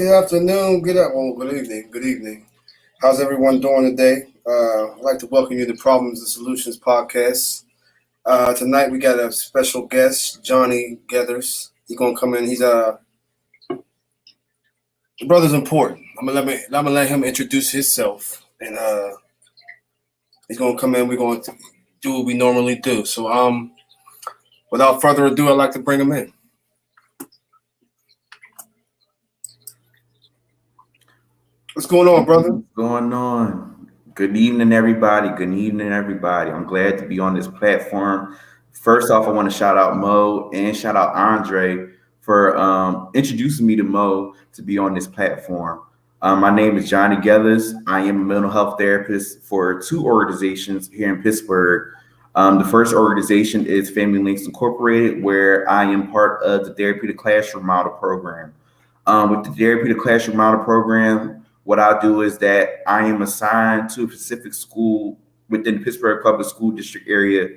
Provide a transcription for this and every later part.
Good afternoon, good evening, good evening. How's everyone doing today? I'd like to welcome you to Problems and Solutions podcast. Tonight we got a special guest, Johnny Gathers. He's gonna come in. The brother's important. I'm gonna let him introduce himself, and he's gonna come in. We're going to do what we normally do. So without further ado, I'd like to bring him in. What's going on, brother? What's going on? Good evening, everybody. Good evening, everybody. I'm glad to be on this platform. First off, I want to shout out Mo and shout out Andre for introducing me to Mo to be on this platform. My name is Johnny Gellis. I am a mental health therapist for two organizations here in Pittsburgh. The first organization is Family Links Incorporated, where I am part of the Therapeutic Classroom Model Program. With the Therapeutic Classroom Model Program, what I do is that I am assigned to a specific school within the Pittsburgh Public School District area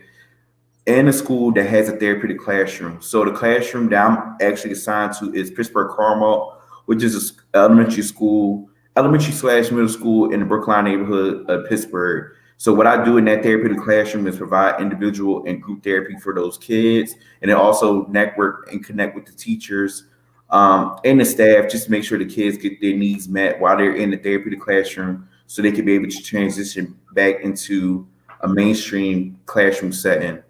in a school that has a therapeutic classroom. So the classroom that I'm actually assigned to is Pittsburgh Carmel, which is an elementary slash middle school in the Brookline neighborhood of Pittsburgh. So what I do in that therapeutic classroom is provide individual and group therapy for those kids, and then also network and connect with the teachers and the staff, just to make sure the kids get their needs met while they're in the therapeutic classroom, so they can be able to transition back into a mainstream classroom setting.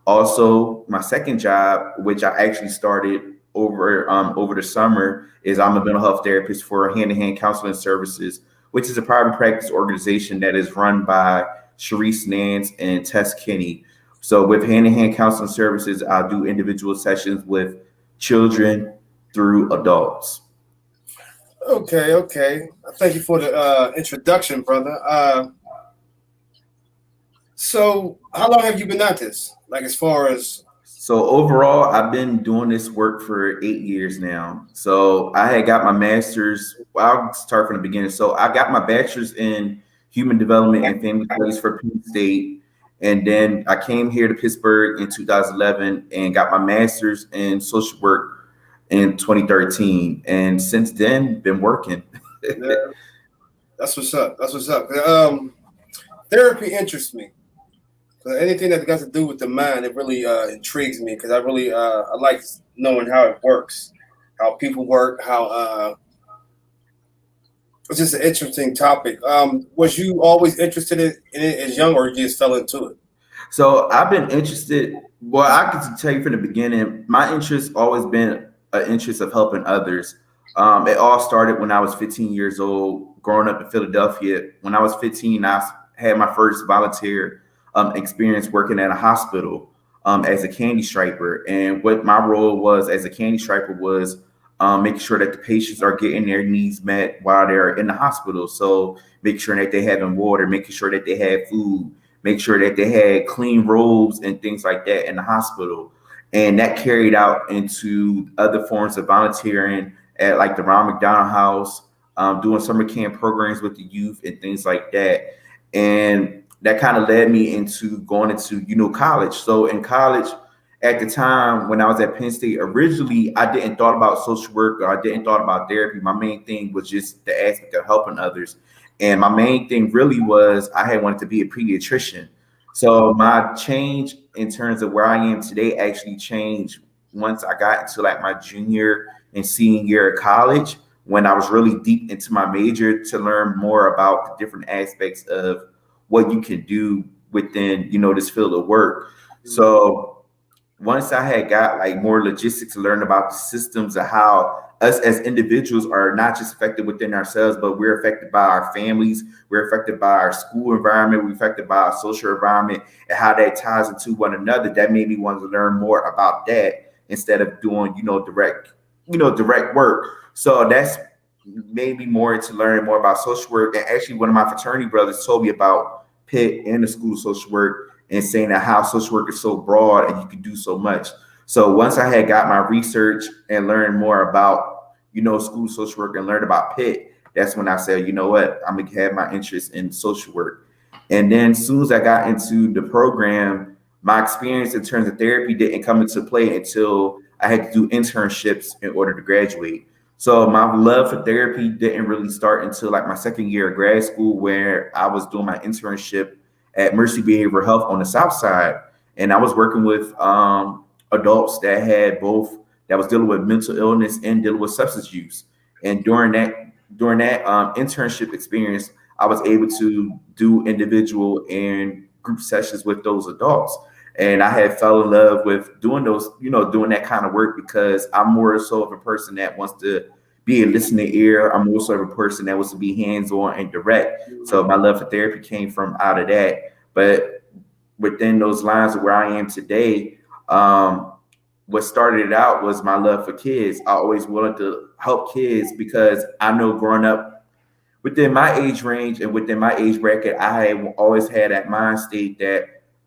Also, my second job, which I actually started over the summer, is I'm a mental health therapist for Hand to Hand Counseling Services, which is a private practice organization that is run by Sharice Nance and Tess Kinney. So with Hand to Hand Counseling Services, I do individual sessions with children through adults. Okay. Thank you for the introduction, brother. So how long have you been at this? Like, as far as So overall, I've been doing this work for 8 years now. So I had got my master's. Well, I'll start from the beginning. So I got my bachelor's in human development and family studies for Penn State. And then I came here to Pittsburgh in 2011 and got my master's in social work in 2013, and since then been working. yeah, that's what's up. That's what's up. Therapy interests me. Anything that got to do with the mind, it really intrigues me because I like knowing how it works, how people work, how it's just an interesting topic. Was you always interested in it as young, or you just fell into it? So I've been interested. Well, I can tell you from the beginning, my interest always been an interest of helping others. It all started when I was 15 years old, growing up in Philadelphia. When I was 15, I had my first volunteer experience working at a hospital as a candy striper. And what my role was as a candy striper was making sure that the patients are getting their needs met while they're in the hospital. So make sure that they having water, making sure that they had food, make sure that they had clean robes and things like that in the hospital. And that carried out into other forms of volunteering at like the Ron McDonald House, doing summer camp programs with the youth and things like that. And that kind of led me into going into, college. So in college, at the time when I was at Penn State, originally I didn't thought about social work, or I didn't thought about therapy. My main thing was just the aspect of helping others. And my main thing really was I had wanted to be a pediatrician. So my change in terms of where I am today actually changed once I got into like my junior and senior year of college, when I was really deep into my major to learn more about the different aspects of what you can do within, this field of work. So once I had got like more logistics to learn about the systems of how us as individuals are not just affected within ourselves, but we're affected by our families, we're affected by our school environment, we're affected by our social environment, and how that ties into one another. That made me want to learn more about that instead of doing, direct work. So that's made me more into learning more about social work. And actually, one of my fraternity brothers told me about Pitt and the School of Social Work, and saying that how social work is so broad and you can do so much. So once I had got my research and learned more about, school of social work and learned about Pitt, that's when I said, you know what, I'm gonna have my interest in social work. And then as soon as I got into the program, my experience in terms of therapy didn't come into play until I had to do internships in order to graduate. So my love for therapy didn't really start until like my second year of grad school, where I was doing my internship at Mercy Behavioral Health on the South Side, and I was working with adults that had both that was dealing with mental illness and dealing with substance use. And during that internship experience, I was able to do individual and group sessions with those adults. And I had fell in love with doing those, doing that kind of work because I'm more so of a person that wants to be a listening ear. I'm also of a person that wants to be hands-on and direct. So my love for therapy came from out of that. But within those lines of where I am today, what started it out was my love for kids. I always wanted to help kids because I know growing up within my age range and within my age bracket, I have always had that mind state that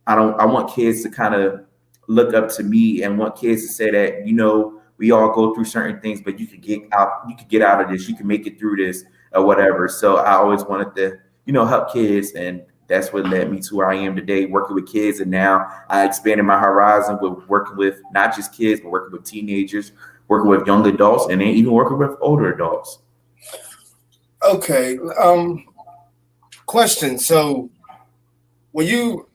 I want kids to kind of look up to me and want kids to say that, we all go through certain things, but you could get out of this, you can make it through this or whatever. So I always wanted to, help kids, and that's what led me to where I am today, working with kids. And now I expanded my horizon with working with not just kids, but working with teenagers, working with young adults, and then even working with older adults. Okay. Question. So when you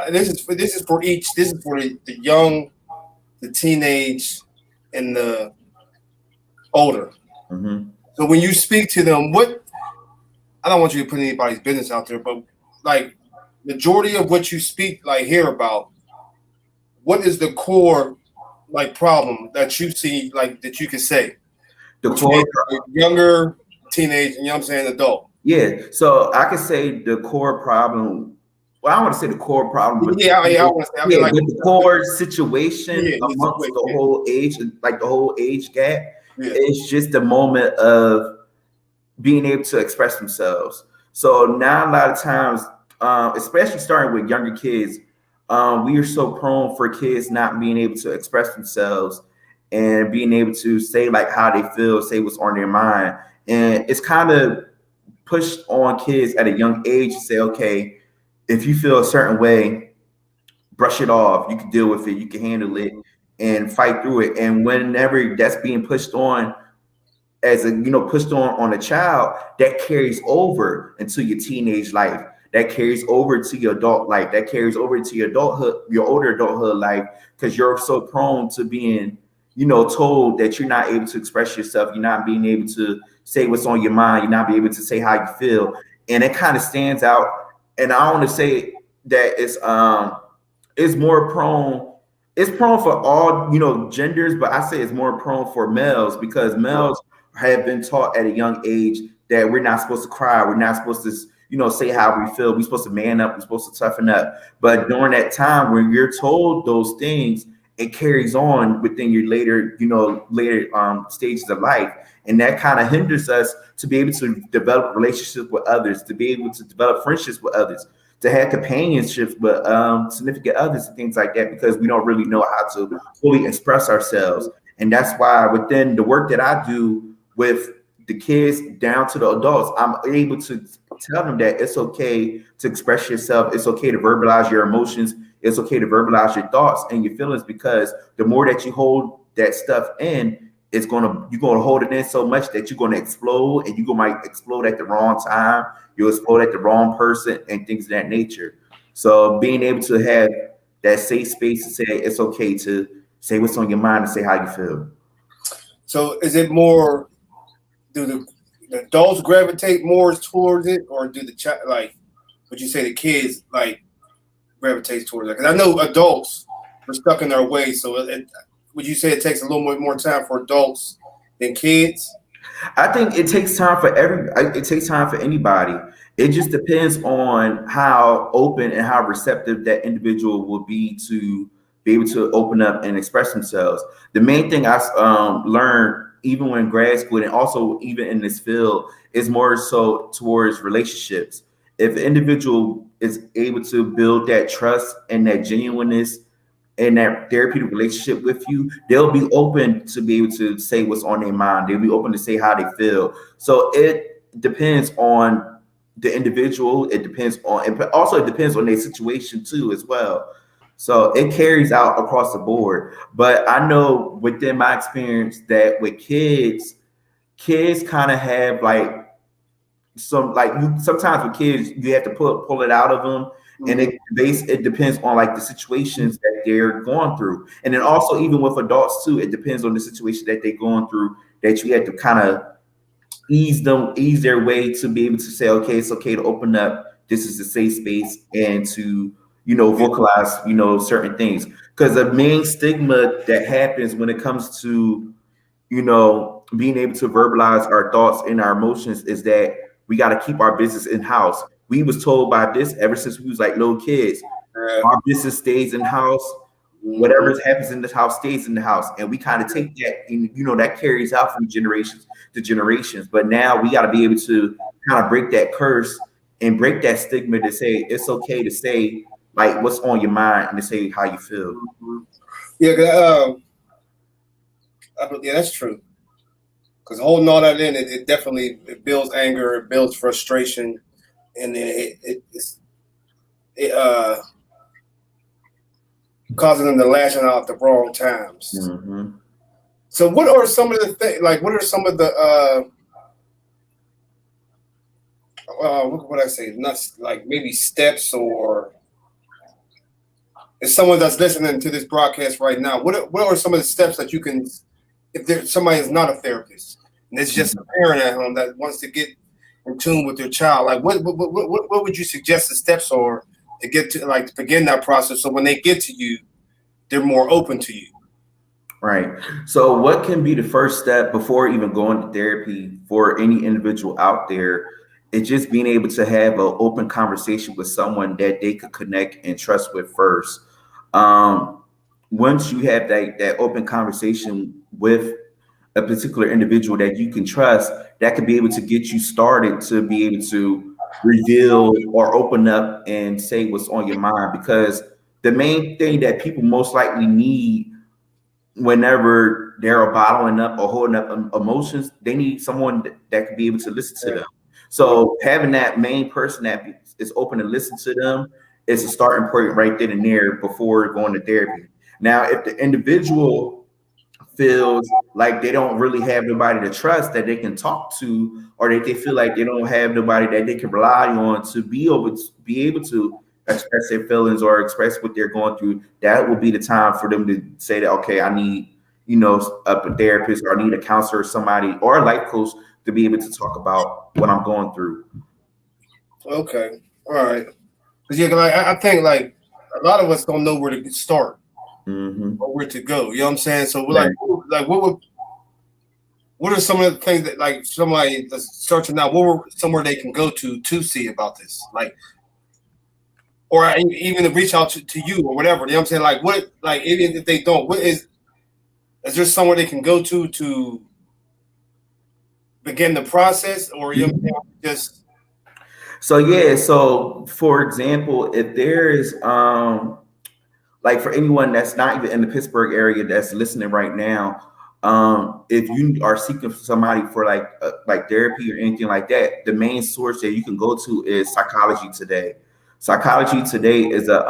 this is for the young, the teenage, and the older. Mm-hmm. So when you speak to them, I don't want you to put anybody's business out there, but like majority of what you speak, like hear about, what is the core like problem that you see, like that you can say? The core Younger, teenage, and I'm saying adult. Yeah. So I could say the core problem. Well, I don't want to say the core problem, but I want to say, but the core situation amongst the whole age, like the whole age gap, it's just the moment of being able to express themselves. So now a lot of times, especially starting with younger kids, we are so prone for kids not being able to express themselves and being able to say like how they feel, say what's on their mind. And it's kind of pushed on kids at a young age to say, okay, if you feel a certain way, brush it off. You can deal with it. You can handle it and fight through it. And whenever that's being pushed on pushed on a child, that carries over into your teenage life. That carries over to your adult life. That carries over into your adulthood, your older adulthood life, because you're so prone to being, told that you're not able to express yourself. You're not being able to say what's on your mind. You're not being able to say how you feel. And it kind of stands out. And I want to say that it's more prone. It's prone for all, genders, but I say it's more prone for males because males have been taught at a young age that we're not supposed to cry. We're not supposed to, say how we feel. We're supposed to man up. We're supposed to toughen up. But during that time when you're told those things, it carries on within your later stages of life. And that kind of hinders us to be able to develop relationships with others, to be able to develop friendships with others, to have companionships with significant others and things like that, because we don't really know how to fully express ourselves. And that's why within the work that I do with the kids down to the adults, I'm able to tell them that it's okay to express yourself. It's okay to verbalize your emotions. It's okay to verbalize your thoughts and your feelings, because the more that you hold that stuff in, you're gonna hold it in so much that you're gonna explode, and might explode at the wrong time. You'll explode at the wrong person and things of that nature. So being able to have that safe space to say it's okay to say what's on your mind and say how you feel. So is it more? Do the adults gravitate more towards it, or do would you say the kids like gravitate towards it? Because I know adults are stuck in their ways. So would you say it takes a little bit more time for adults than kids? I think it takes time for it takes time for anybody. It just depends on how open and how receptive that individual will be able to open up and express themselves. The main thing I learned, even when grad school and also even in this field, is more so towards relationships. If an individual is able to build that trust and that genuineness and that therapeutic relationship with you, they'll be open to be able to say what's on their mind. They'll be open to say how they feel. So it depends on the individual. It depends on their situation too, as well. So it carries out across the board. But I know within my experience that with kids, kids kind of have like some like you sometimes with kids you have to pull it out of them, and it depends on like the situations that they're going through, and then also even with adults too, it depends on the situation that they're going through, that you have to kind of ease their way to be able to say, okay, it's okay to open up, this is a safe space, and to vocalize certain things, because the main stigma that happens when it comes to being able to verbalize our thoughts and our emotions is that we got to keep our business in house. We was told by this ever since we was like little kids. Our business stays in house. Whatever happens in this house stays in the house, and we kind of take that, and that carries out from generations to generations. But now we got to be able to kind of break that curse and break that stigma to say it's okay to say like what's on your mind and to say how you feel. Yeah, that's true. Because holding all that in, it definitely builds anger, it builds frustration, and then it causing them to lash out at the wrong times. Mm-hmm. So, what are some of the things? Like, what are some of the what would I say? Not like maybe steps, or if someone that's listening to this broadcast right now, what are some of the steps that you can, if somebody is not a therapist and it's just a parent at home that wants to get in tune with their child, like what would you suggest the steps are to get to, like, to begin that process, so when they get to you, they're more open to you? Right. So what can be the first step before even going to therapy for any individual out there? It's just being able to have an open conversation with someone that they could connect and trust with first. Once you have that open conversation with a particular individual that you can trust, that could be able to get you started to be able to reveal or open up and say what's on your mind. Because the main thing that people most likely need whenever they're bottling up or holding up emotions, they need someone that can be able to listen to them. So having that main person that is open to listen to them is a starting point right then and there before going to therapy. Now, if the individual feels like they don't really have nobody to trust that they can talk to, or that they feel like they don't have nobody that they can rely on to be able to express their feelings or express what they're going through, that will be the time for them to say that, okay, I need, a therapist, or I need a counselor, or somebody, or a life coach to be able to talk about what I'm going through. Okay. All right. Because I think like a lot of us don't know where to start, or where to go. You know what I'm saying? So we're what are some of the things that, like, somebody that's searching out, somewhere they can go to see about this? Like, or even to reach out to you or whatever. You know what I'm saying? Like, what, like, even if they don't, what is there somewhere they can go to begin the process, or just? So yeah, so for example, if there is like for anyone that's not even in the Pittsburgh area that's listening right now, if you are seeking for somebody for like therapy or anything like that, the main source that you can go to is Psychology Today. Psychology Today is a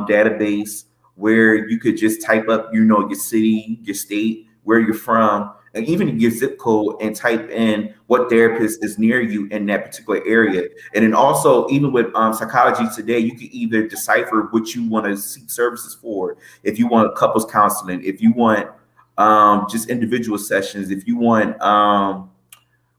database where you could just type up, your city, your state, where you're from, and even your zip code, and type in what therapist is near you in that particular area. And then also, even with Psychology Today, you can either decipher what you want to seek services for. If you want couples counseling, if you want just individual sessions, if you want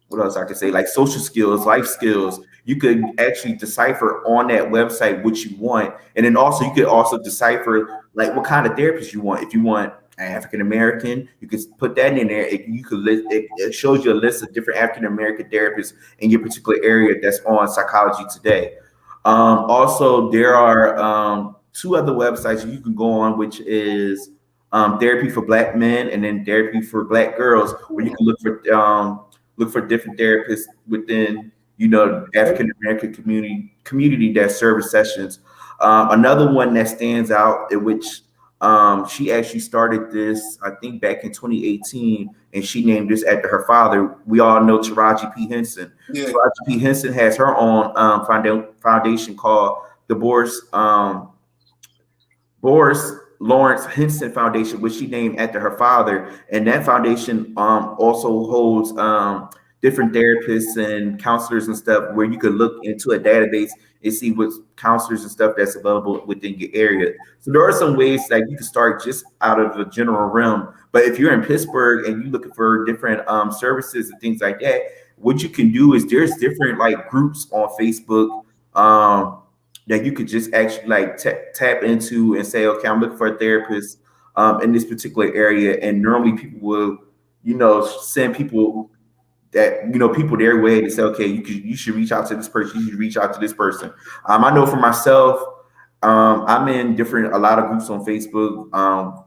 what else I could say, like social skills, life skills, you could actually decipher on that website what you want. And then also you could also decipher like what kind of therapist you want. If you want African American, you could put that in there. It shows you a list of different African American therapists in your particular area that's on Psychology Today. Also, there are two other websites you can go on, which is Therapy for Black Men, and then Therapy for Black Girls, where you can look for different therapists within African American community that serve sessions. Another one that stands out, in which she actually started this, I think, back in 2018, and she named this after her father. We all know Taraji P. Henson. Yeah. Taraji P. Henson has her own foundation called the Boris Lawrence Henson Foundation, which she named after her father. And that foundation also holds different therapists and counselors and stuff where you could look into a database and see what counselors and stuff that's available within your area. So there are some ways that you can start just out of the general realm. But if you're in Pittsburgh and you're looking for different services and things like that, what you can do is there's different like groups on Facebook that you could just actually like tap into and say, okay, I'm looking for a therapist in this particular area. And normally people will, send people that, people their way to say, okay, you should reach out to this person. You should reach out to this person. I know for myself, I'm in a lot of groups on Facebook.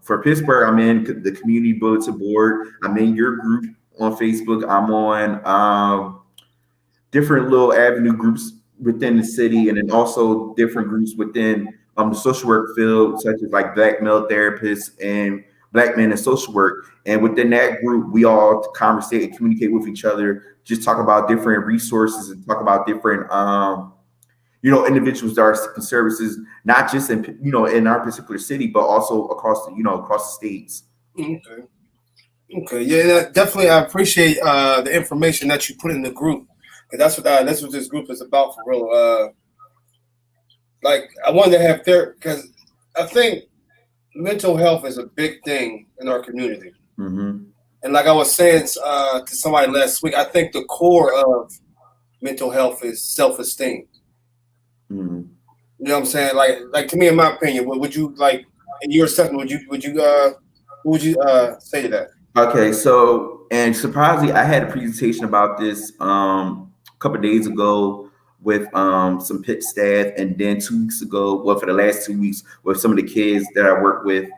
For Pittsburgh, I'm in the Community Bulletin Board. I'm in your group on Facebook. I'm on different little avenue groups within the city, and then also different groups within the social work field, such as like Black male therapists and Black men in social work. And within that group, we all conversate and communicate with each other, just talk about different resources and talk about different individuals that are seeking services, not just in our particular city, but also across the states. Okay. Yeah, definitely. I appreciate the information that you put in the group. That's what this group is about for real. Like I wanted to have therapy because I think mental health is a big thing in our community. Mm-hmm. And like I was saying to somebody last week, I think the core of mental health is self-esteem. Mm-hmm. You know what I'm saying? Like to me, in my opinion, what would you like in your assessment? What would you say to that? Okay, so and surprisingly, I had a presentation about this a couple of days ago with some Pitt staff, and then 2 weeks ago, for the last 2 weeks, with some of the kids that I work with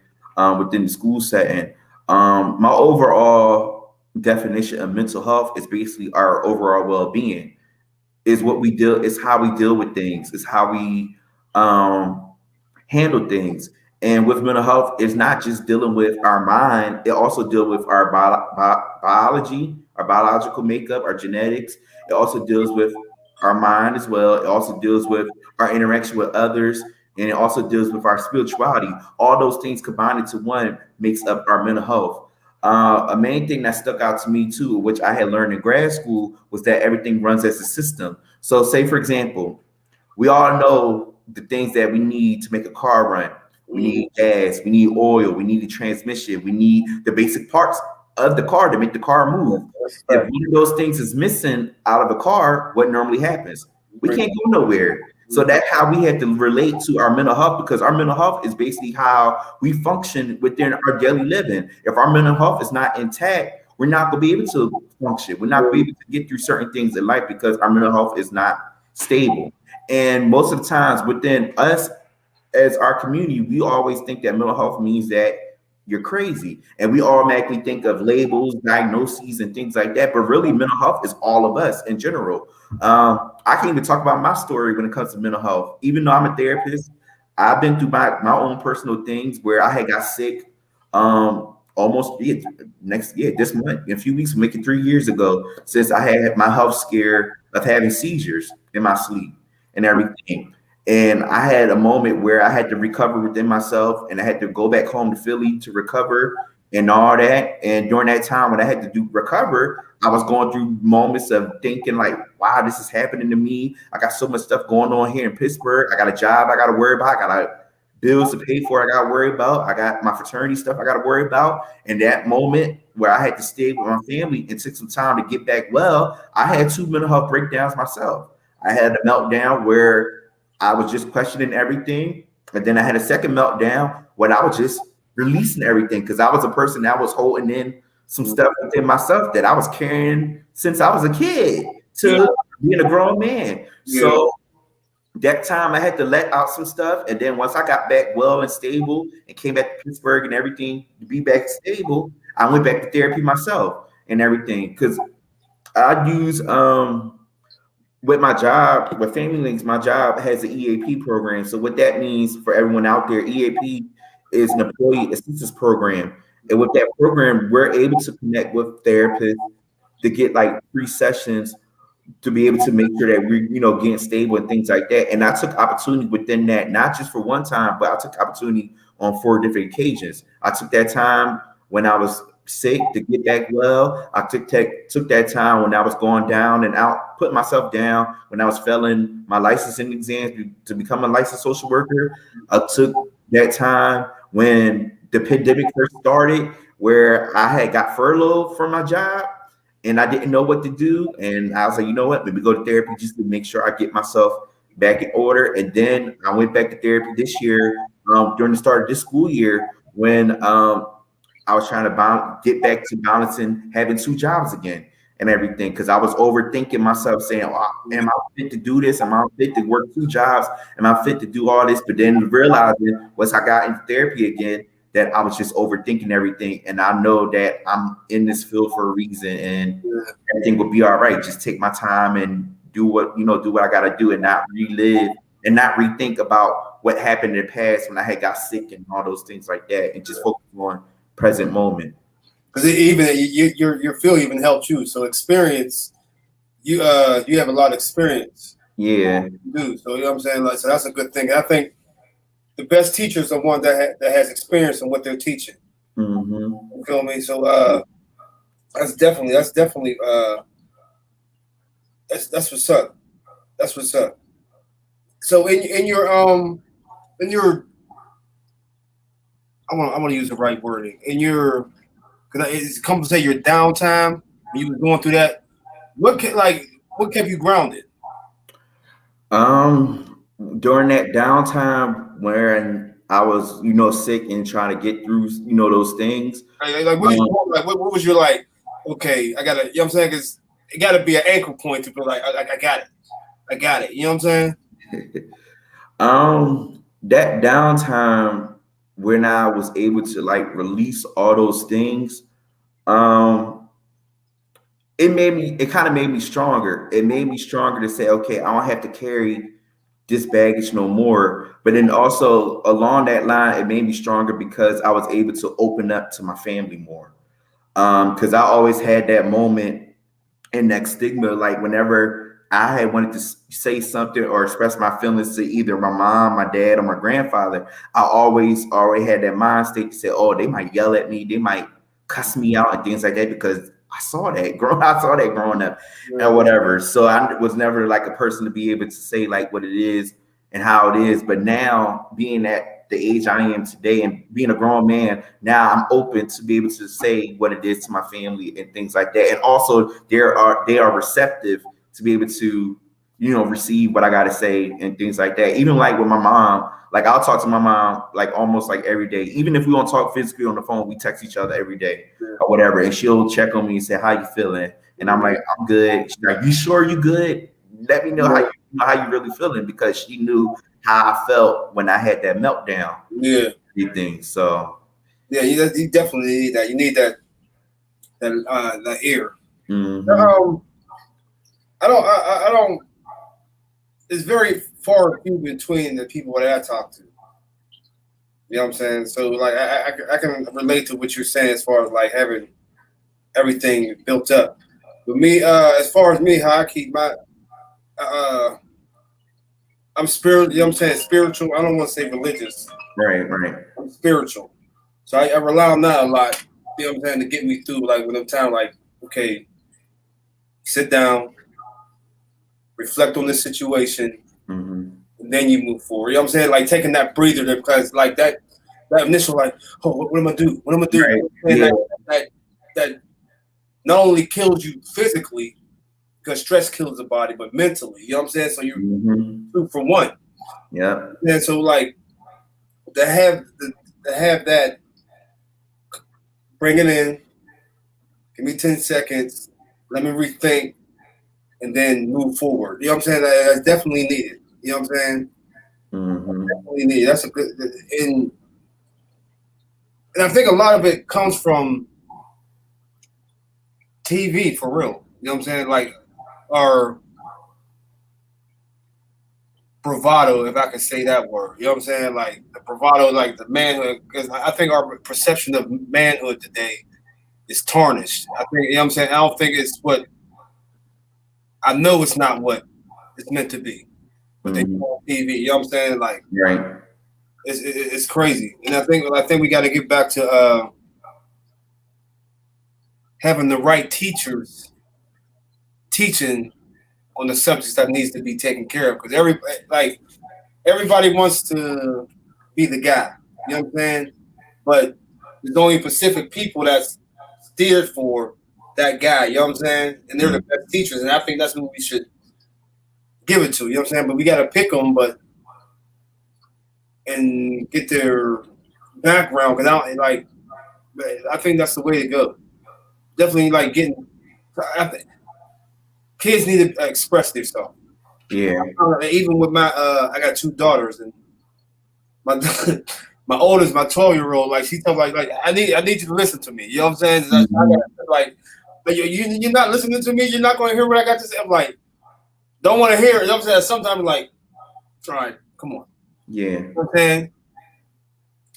within the school setting. My overall definition of mental health is basically our overall well-being. Is how we deal with things, is how we handle things. And with mental health, it's not just dealing with our mind, it also deals with our biology, our biological makeup, our genetics. It also deals with our mind as well. It also deals with our interaction with others, and it also deals with our spirituality. All those things combined into one makes up our mental health. A main thing that stuck out to me too, which I had learned in grad school, was that everything runs as a system. So say, for example, we all know the things that we need to make a car run. We need gas, we need oil, we need the transmission, we need the basic parts of the car to make the car move. If one of those things is missing out of a car, what normally happens? We can't go nowhere. So that's how we had to relate to our mental health, because our mental health is basically how we function within our daily living. If our mental health is not intact, we're not going to be able to function. We're not going to be able to get through certain things in life because our mental health is not stable. And most of the times within us as our community, we always think that mental health means that you're crazy. And we automatically think of labels, diagnoses, and things like that. But really, mental health is all of us in general. I can even talk about my story when it comes to mental health. Even though I'm a therapist, I've been through my own personal things where I had got sick this month, in a few weeks, making 3 years ago, since I had my health scare of having seizures in my sleep and everything. And I had a moment where I had to recover within myself, and I had to go back home to Philly to recover and all that. And during that time when I had to recover, I was going through moments of thinking like, wow, this is happening to me. I got so much stuff going on here in Pittsburgh. I got a job I got to worry about. I got bills to pay for. I got to worry about. I got my fraternity stuff I got to worry about. And that moment where I had to stay with my family and took some time to get back well, I had 2 mental health breakdowns myself. I had a meltdown where I was just questioning everything. And then I had a second meltdown when I was just releasing everything, because I was a person that was holding in some stuff within myself that I was carrying since I was a kid to being a grown man. Yeah. So that time I had to let out some stuff. And then once I got back well and stable and came back to Pittsburgh and everything to be back stable, I went back to therapy myself and everything. Because I use with my job, with Family Links, my job has an EAP program. So what that means for everyone out there, EAP is an employee assistance program. And with that program, we're able to connect with therapists to get like free sessions to be able to make sure that we're, getting stable and things like that. And I took opportunity within that, not just for one time, but I took opportunity on 4 different occasions. I took that time when I was sick to get back well. I took that time when I was going down and out, put myself down when I was failing my licensing exams to become a licensed social worker. I took that time when the pandemic first started, where I had got furloughed from my job and I didn't know what to do. And I was like, you know what, maybe go to therapy just to make sure I get myself back in order. And then I went back to therapy this year during the start of this school year when I was trying to get back to balancing having 2 jobs again and everything, because I was overthinking myself, saying, oh, am I fit to do this? Am I fit to work 2 jobs? Am I fit to do all this? But then realizing once I got into therapy again, that I was just overthinking everything. And I know that I'm in this field for a reason and everything will be all right. Just take my time and do what I got to do and not relive and not rethink about what happened in the past when I had got sick and all those things like that, and just focus on present moment. Because even your field even helped you. So experience, you have a lot of experience. Yeah. You do. So you know what I'm saying? Like, so that's a good thing. I think the best teachers are one that has experience in what they're teaching. Mm-hmm. You feel me? So that's definitely that's what's up. That's what's up. So in your I want to use the right wording. In your, because it's come to say your downtime when you were going through that, what kept you grounded? During that downtime when I was, sick and trying to get through, those things. Like what was your like? Okay, I gotta, you know what I'm saying? Because it gotta be an anchor point to be like, I got it. You know what I'm saying? That downtime when I was able to like release all those things, it kind of made me stronger. It made me stronger to say, okay, I don't have to carry this baggage no more. But then also along that line, it made me stronger because I was able to open up to my family more. Because I always had that moment and that stigma, like whenever I had wanted to say something or express my feelings to either my mom, my dad, or my grandfather, I always already had that mind state to say, oh, they might yell at me, they might cuss me out and things like that, because I saw that growing up and whatever. So I was never like a person to be able to say like what it is and how it is. But now, being at the age I am today and being a grown man, now I'm open to be able to say what it is to my family and things like that. And also they are receptive to be able to, receive what I got to say and things like that. Even like with my mom, like I'll talk to my mom like almost like every day. Even if we don't talk physically on the phone, we text each other every day or whatever. And she'll check on me and say, how you feeling? And I'm like, I'm good. She's like, you sure you good? Let me know how you really feeling, because she knew how I felt when I had that meltdown. Yeah. Everything. So yeah, you definitely need that. You need that ear. Mm-hmm. I don't. It's very far and few between the people that I talk to. You know what I'm saying? So like I can relate to what you're saying as far as like having everything built up. But me, as far as me, how I keep my I'm spiritual. You know what I'm saying? Spiritual. I don't want to say religious. Right. I'm spiritual. So I rely on that a lot. You know what I'm saying? To get me through like when I'm time like, okay, sit down, reflect on this situation, and then you move forward. You know what I'm saying? Like taking that breather there, because like that initial like, oh, what am I do? What am I do? Right. Yeah. That not only kills you physically, because stress kills the body, but mentally. You know what I'm saying? So you're 2 for 1. Yeah. And so like to have that, bring it in, give me 10 seconds, let me rethink, and then move forward. You know what I'm saying? That's definitely needed. You know what I'm saying? Definitely needed. That's a good, and I think a lot of it comes from TV, for real. You know what I'm saying? Like our bravado, if I could say that word. You know what I'm saying? Like the bravado, like the manhood, because I think our perception of manhood today is tarnished. I think, you know what I'm saying? I don't think it's what, I know it's not what it's meant to be. But they do on TV, you know what I'm saying? Like, right. It's crazy. And I think we got to get back to having the right teachers teaching on the subjects that needs to be taken care of. Because everybody wants to be the guy. You know what I'm saying? But there's only specific people that's steered for that guy. You know what I'm saying? And they're the best teachers, and I think that's who we should give it to. You know what I'm saying? But we got to pick them, and get their background. Because I think that's the way to go. Definitely getting. I think kids need to express themselves. Yeah. Even with I got 2 daughters, and my my oldest, my 12-year-old, she tells like I need you to listen to me. You know what I'm saying? But you're not listening to me. You're not going to hear what I got to say. I'm like, don't want to hear it. You know what I'm saying? Sometimes all right, come on. Yeah. You know what I'm saying?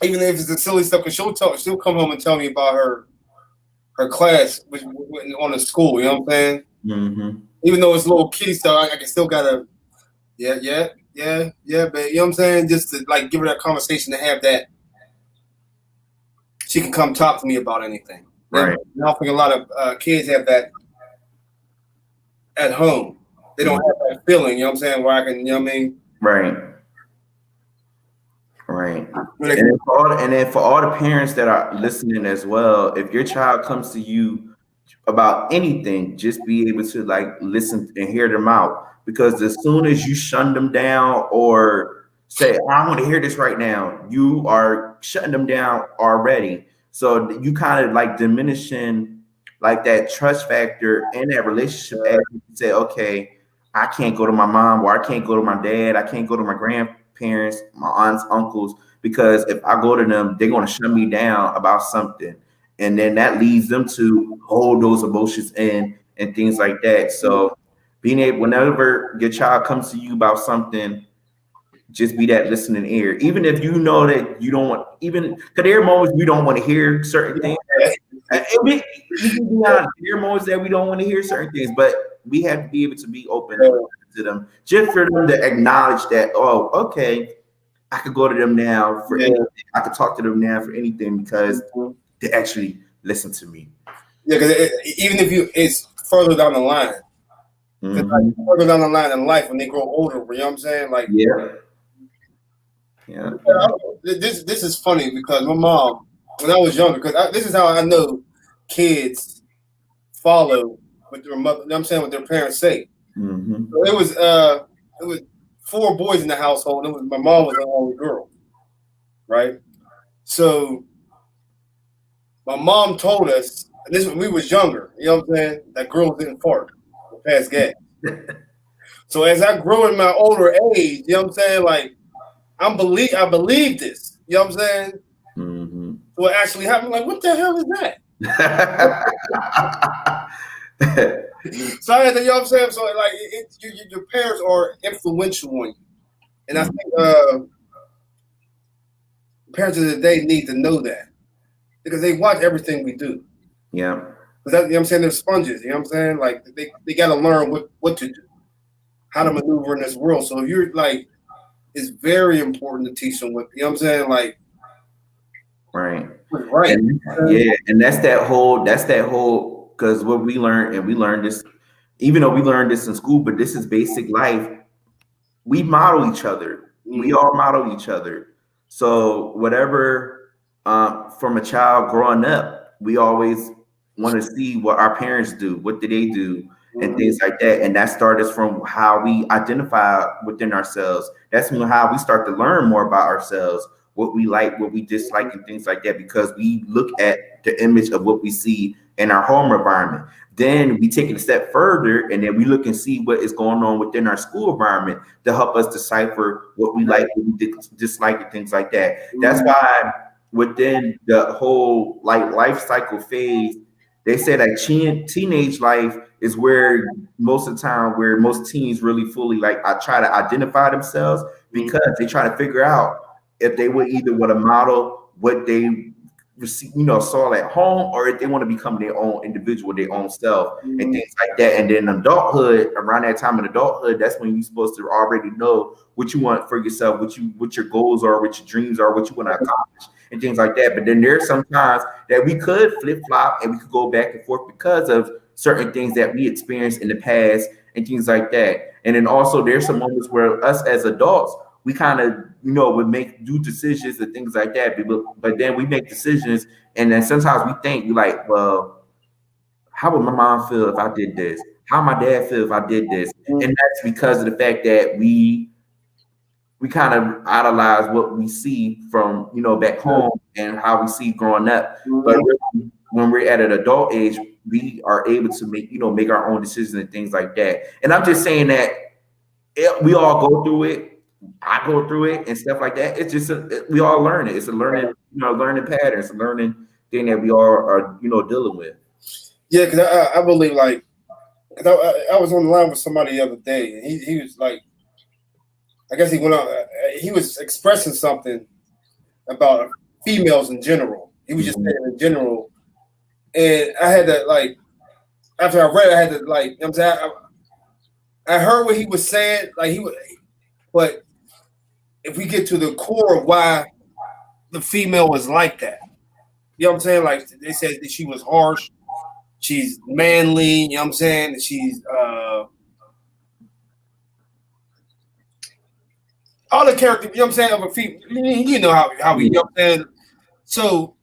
Even if it's the silly stuff, because she'll come home and tell me about her class on the school. You know what I'm saying? Mm-hmm. Even though it's little kitty stuff, I can still gotta, yeah, but you know what I'm saying? Just to give her that conversation, to have that, she can come talk to me about anything. Right. And I think a lot of kids have that at home. They don't have that feeling, you know what I'm saying, where I can, you know what I mean? Right. Right. And then for all the parents that are listening as well, if your child comes to you about anything, just be able to listen and hear them out. Because as soon as you shun them down or say, I don't want to hear this right now, you are shutting them down already. So you kind of diminishing that trust factor in that relationship as you say, okay, I can't go to my mom, or I can't go to my dad, I can't go to my grandparents, my aunts, uncles, because if I go to them, they're going to shut me down about something. And then that leads them to hold those emotions in and things like that. So being able, whenever your child comes to you about something, just be that listening ear. Even if you know that you don't want, even because there are moments we don't want to hear certain things. You can be honest, there are moments that we don't want to hear certain things, but we have to be able to be open to them, just for them to acknowledge that, oh, okay, I could go to them now for anything. I could talk to them now for anything, because they actually listen to me. Yeah, because even if it's further down the line, further down the line in life when they grow older, you know what I'm saying? Yeah. This is funny, because my mom, when I was younger, because this is how I know kids follow what their mother, you know what I'm saying, what their parents say. Mm-hmm. So it was 4 boys in the household. My mom was the only girl, right? So my mom told us, and this when we was younger, you know what I'm saying, that girls didn't fart or pass gas. So as I grow in my older age, you know what I'm saying, I believe this, you know what I'm saying? Mm-hmm. So it actually happened. What the hell is that? So I had to, you know what I'm saying? So your parents are influential on you, and I think parents of the day need to know that, because they watch everything we do. Yeah. You know what I'm saying? They're sponges. You know what I'm saying? They got to learn what to do, how to maneuver in this world. So if you're it's very important to teach them what, you know what I'm saying? Right. Right. And that's that whole, because what we learned, and we learned this, even though we learned this in school, but this is basic life. We model each other. We all model each other. So whatever, from a child growing up, we always want to see what our parents do, what do they do, and things like that. And that started from how we identify within ourselves. That's how we start to learn more about ourselves, what we like, what we dislike, and things like that, because we look at the image of what we see in our home environment. Then we take it a step further, and then we look and see what is going on within our school environment to help us decipher what we like, what we dislike, and things like that. That's why within the whole life cycle phase, they say that teenage life is where most of the time where most teens really fully I try to identify themselves, because they try to figure out if they would either want to model what they saw at home, or if they want to become their own individual, their own self, and things like that. And then adulthood, around that time in adulthood, that's when you're supposed to already know what you want for yourself, what your goals are, what your dreams are, what you want to accomplish. and things like that. But then there's some times that we could flip flop and we could go back and forth because of certain things that we experienced in the past and things like that. And then also there's some moments where us as adults, we kind of, would do decisions and things like that. But then we make decisions, and then sometimes we think, we're like, well, how would my mom feel if I did this? How my dad feel if I did this? And that's because of the fact that we kind of idolize what we see from, back home and how we see growing up. But really, when we're at an adult age, we are able to make our own decisions and things like that. And I'm just saying that we all go through it. I go through it and stuff like that. It's just we all learn it. It's a learning, learning pattern. It's a learning thing that we all are, dealing with. Yeah, because I believe, like, cause I was on the line with somebody the other day, and he was like, I guess he went on. He was expressing something about females in general. He was just saying in general, and I had to, like, after I read it, I had to, like, I'm saying, I heard what he was saying, like but if we get to the core of why the female was like that, you know what I'm saying? Like, they said that she was harsh, she's manly, you know what I'm saying? She's all the characters, you know what I'm saying, of a female. You know how we, you know what I'm saying? So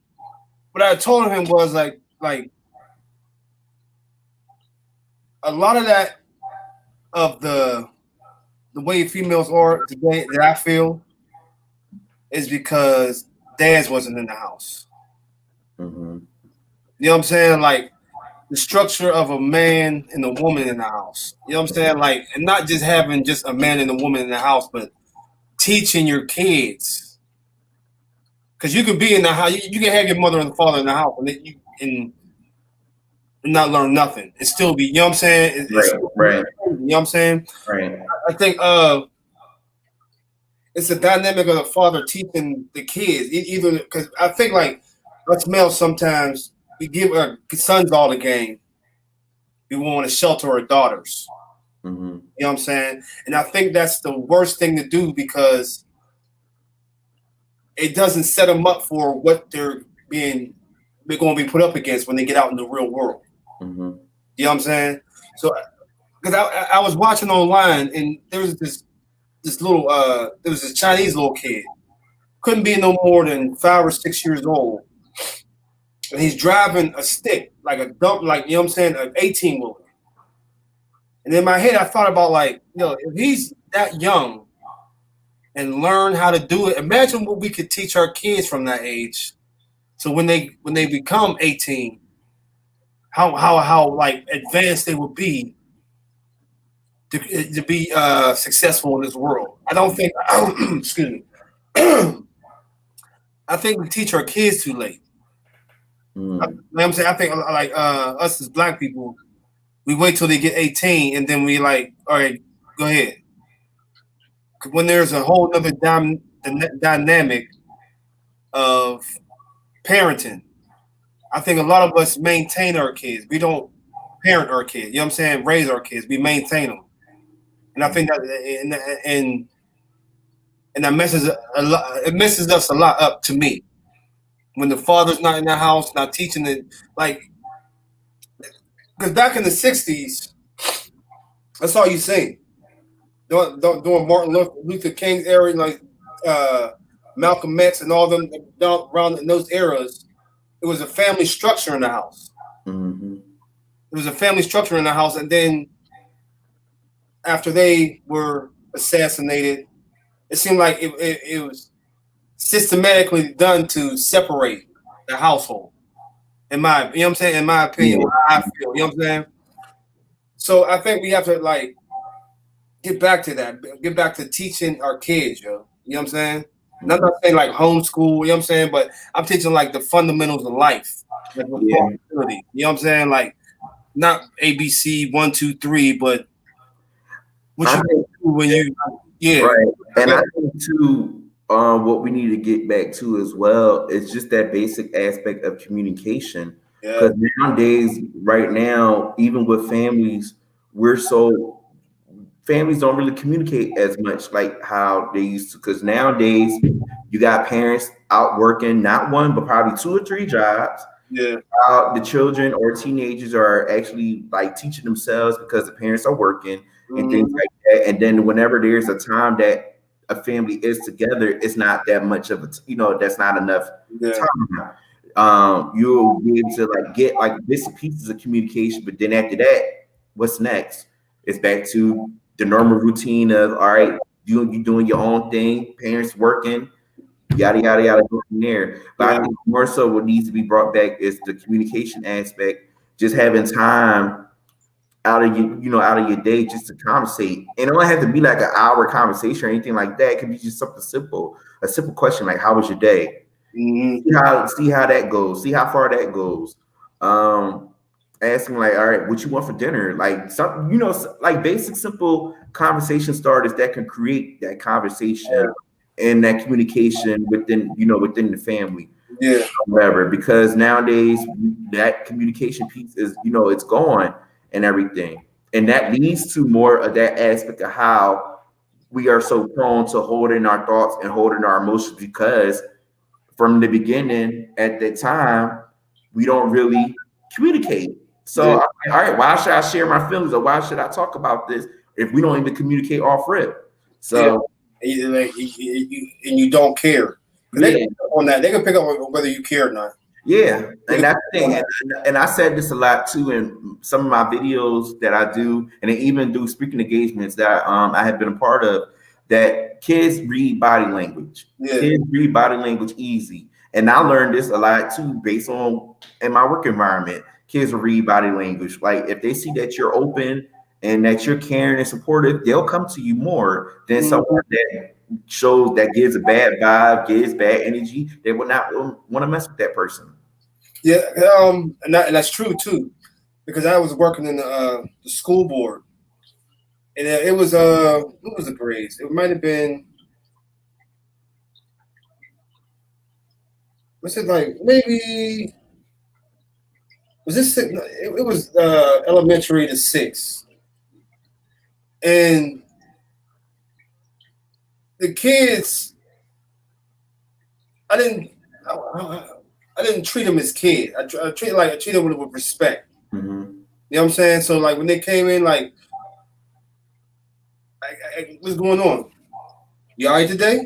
what I told him was like a lot of that of the way females are today that I feel is because dads wasn't in the house. You know what I'm saying? Like, the structure of a man and a woman in the house. You know what I'm saying? Like, and not just having just a man and a woman in the house, but teaching your kids. Because you can be in the house, you can have your mother and father in the house, and not learn nothing. It still be, you know what I'm saying? Right. You know what I'm saying? Right. I think it's a dynamic of the father teaching the kids. Either because I think, like, us males sometimes we give our sons all the game. We want to shelter our daughters. You know what I'm saying? And I think that's the worst thing to do, because it doesn't set them up for what they're going to be put up against when they get out in the real world. You know what I'm saying? So, because I was watching online, and there was this little there was this Chinese little kid, couldn't be no more than 5 or 6 years old, and he's driving a stick, like a dump, like, you know what I'm saying, an 18-wheeler. And in my head, I thought about, like, if he's that young and learn how to do it, imagine what we could teach our kids from that age. So when they become 18, how like advanced they would be to be successful in this world. I don't think excuse me. I think we teach our kids too late. You know what I'm saying? I think, like, us as black people, we wait till they get 18 and then we like, all right, go ahead. When there's a whole other dynamic of parenting, I think a lot of us maintain our kids. We don't parent our kids. You know what I'm saying? Raise our kids. We maintain them. And I think that and that messes a lot. It messes us a lot up, to me, when the father's not in the house, not teaching it. Like, because back in the '60s, that's all you seen. During Martin Luther King's era, like Malcolm X and all them around in those eras, it was a family structure in the house. It was a family structure in the house, and then after they were assassinated, it seemed like it was systematically done to separate the household. You know what I'm saying? In my opinion, I feel, you know what I'm saying? So I think we have to, like, get back to that. Get back to teaching our kids, yo. You know what I'm saying? And I'm not saying like homeschool, you know what I'm saying? But I'm teaching, like, the fundamentals of life. Like, responsibility. You know what I'm saying? Like, not ABC 1, 2, 3, but what you do when you Right. And I think too, what we need to get back to as well is just that basic aspect of communication. Because nowadays, right now, even with families, families don't really communicate as much like how they used to. Because nowadays you got parents out working not one but probably 2 or 3 jobs. Yeah. The children or teenagers are actually like teaching themselves because the parents are working and things like that. And then whenever there's a time that a family is together, it's not that much of that's not enough Yeah. time. You'll be able to like get like bits and pieces of communication, but then after that, what's next? It's back to the normal routine of all right, you doing your own thing, parents working, yada yada yada, go from there. But I think more so what needs to be brought back is the communication aspect, just having time out of out of your day just to conversate. And it don't have to be like an hour conversation or anything like that. It could be just something simple, a simple question like, "How was your day?" See how that goes. See how far that goes. Asking like, all right, what you want for dinner? Like something, like basic, simple conversation starters that can create that conversation and that communication within the family. Yeah. Whatever. Because nowadays that communication piece is, it's gone and everything. And that leads to more of that aspect of how we are so prone to holding our thoughts and holding our emotions because from the beginning at that time, we don't really communicate. So, all right, why should I share my feelings or why should I talk about this if we don't even communicate off rip? So, and you don't care. They can pick up on that. They can pick up on whether you care or not. Yeah, and that's the thing. And I said this a lot too in some of my videos that I do, and I even do speaking engagements that I have been a part of. That kids read body language. Yeah. Kids read body language easy. And I learned this a lot too based on in my work environment. Kids will read body language. Like if they see that you're open and that you're caring and supportive, they'll come to you more than someone that shows that gives a bad vibe, gives bad energy. They will not want to mess with that person. Yeah, and that's true too, because I was working in the school board. And it was what was the grades? It might have been, what's it like? Maybe was this? It was elementary to 6, and the kids. I didn't treat them as kids. I treat them with respect. Mm-hmm. You know what I'm saying? So like when they came in, like. What's going on? You all right today? You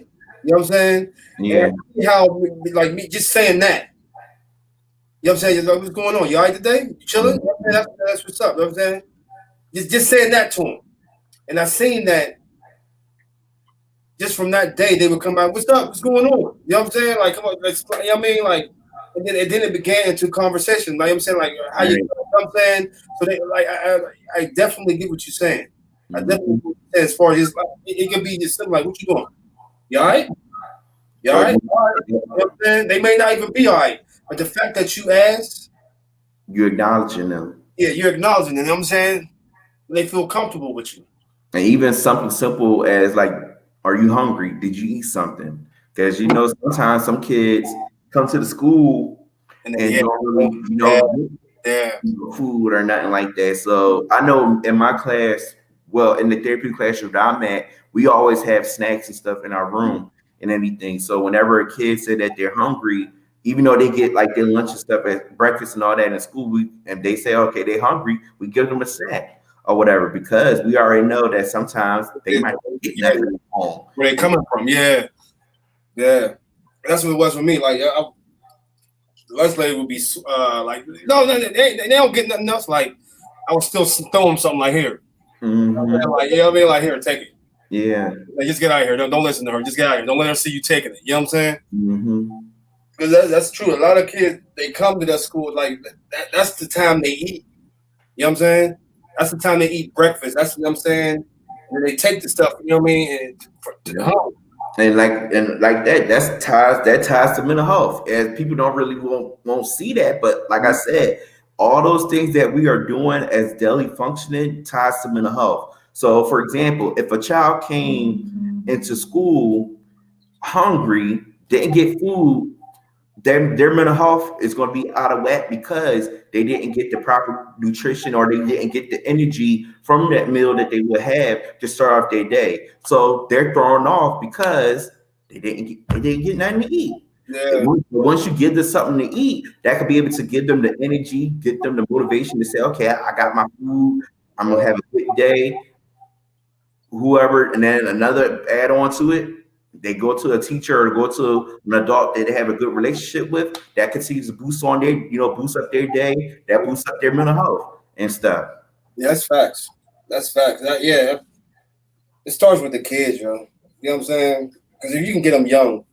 know what I'm saying? Yeah. How like me just saying that. You know what I'm saying? Like, what's going on? You all right today? You chilling? You know that's what's up. You know what I'm saying? Just saying that to him. And I seen that just from that day they would come out, what's up? What's going on? You know what I'm saying? Like, come on, let's, you know what I mean? Like, and then it began into conversation. Like I'm saying, like how you know what I'm saying? So they like I definitely get what you're saying. I definitely as far as like, it can be just something like, what you doing? You all right? You all right? You know what I'm saying? They may not even be all right, but the fact that you asked, you're acknowledging them. Yeah, you're acknowledging them. You know what I'm saying? They feel comfortable with you. And even something simple as like, are you hungry? Did you eat something? Because sometimes some kids come to the school and don't really, food or nothing like that. So I know in my class. Well, in the therapy classroom that I'm at, we always have snacks and stuff in our room and everything. So whenever a kid said that they're hungry, even though they get like their lunch and stuff at breakfast and all that in school, and they say, okay, they're hungry, we give them a snack or whatever, because we already know that sometimes they might get nothing at home. Where they coming from, yeah. That's what it was for me. Like, the lunch lady would be like, no, they don't get nothing else. Like, I would still throw them something like here. Mm-hmm. Like, you know what I mean? Like, here, take it. Yeah. Like, just get out of here. Don't listen to her. Just get out of here. Don't let her see you taking it. You know what I'm saying? Mm-hmm. Because that's true. A lot of kids, they come to that school, like, that's the time they eat. You know what I'm saying? That's the time they eat breakfast. That's what I'm saying. And they take the stuff, you know what I mean, to the home. And like that ties to mental health. And people don't really won't see that. But like I said, all those things that we are doing as daily functioning ties to mental health. So, for example, if a child came into school hungry, didn't get food, their mental health is going to be out of whack because they didn't get the proper nutrition or they didn't get the energy from that meal that they would have to start off their day. So they're thrown off because they didn't get nothing to eat. Yeah. Once you give them something to eat, that could be able to give them the energy, get them the motivation to say, okay, I got my food, I'm gonna have a good day. Whoever, and then another add on to it, they go to a teacher or go to an adult that they have a good relationship with that continues to boost on their, boost up their day, that boosts up their mental health and stuff. Yeah, that's facts. That's facts. Yeah, it starts with the kids, yo. You know what I'm saying? Because if you can get them young,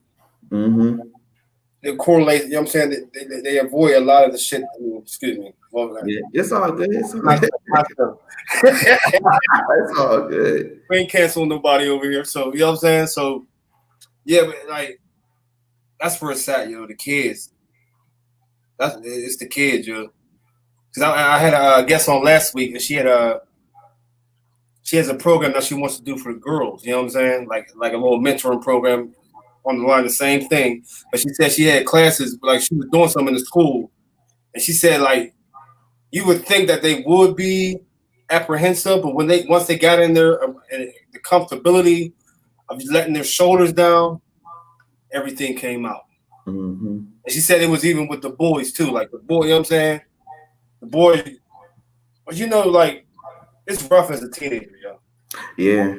they correlate. You know what I'm saying? They avoid a lot of the shit. Excuse me. Yeah, it's all good. It's all good. We ain't canceling nobody over here. So, you know what I'm saying? So, yeah, but like, that's where it's at, yo. The kids. It's the kids, yo. Because I had a guest on last week, and she has a program that she wants to do for the girls. You know what I'm saying? Like a little mentoring program on the line, the same thing. But she said she had classes, like she was doing something in the school, and she said like you would think that they would be apprehensive, but once they got in there and the comfortability of letting their shoulders down, everything came out. And she said it was even with the boys too, like the boy. You know what I'm saying? The boy, but like it's rough as a teenager, yo. Yeah,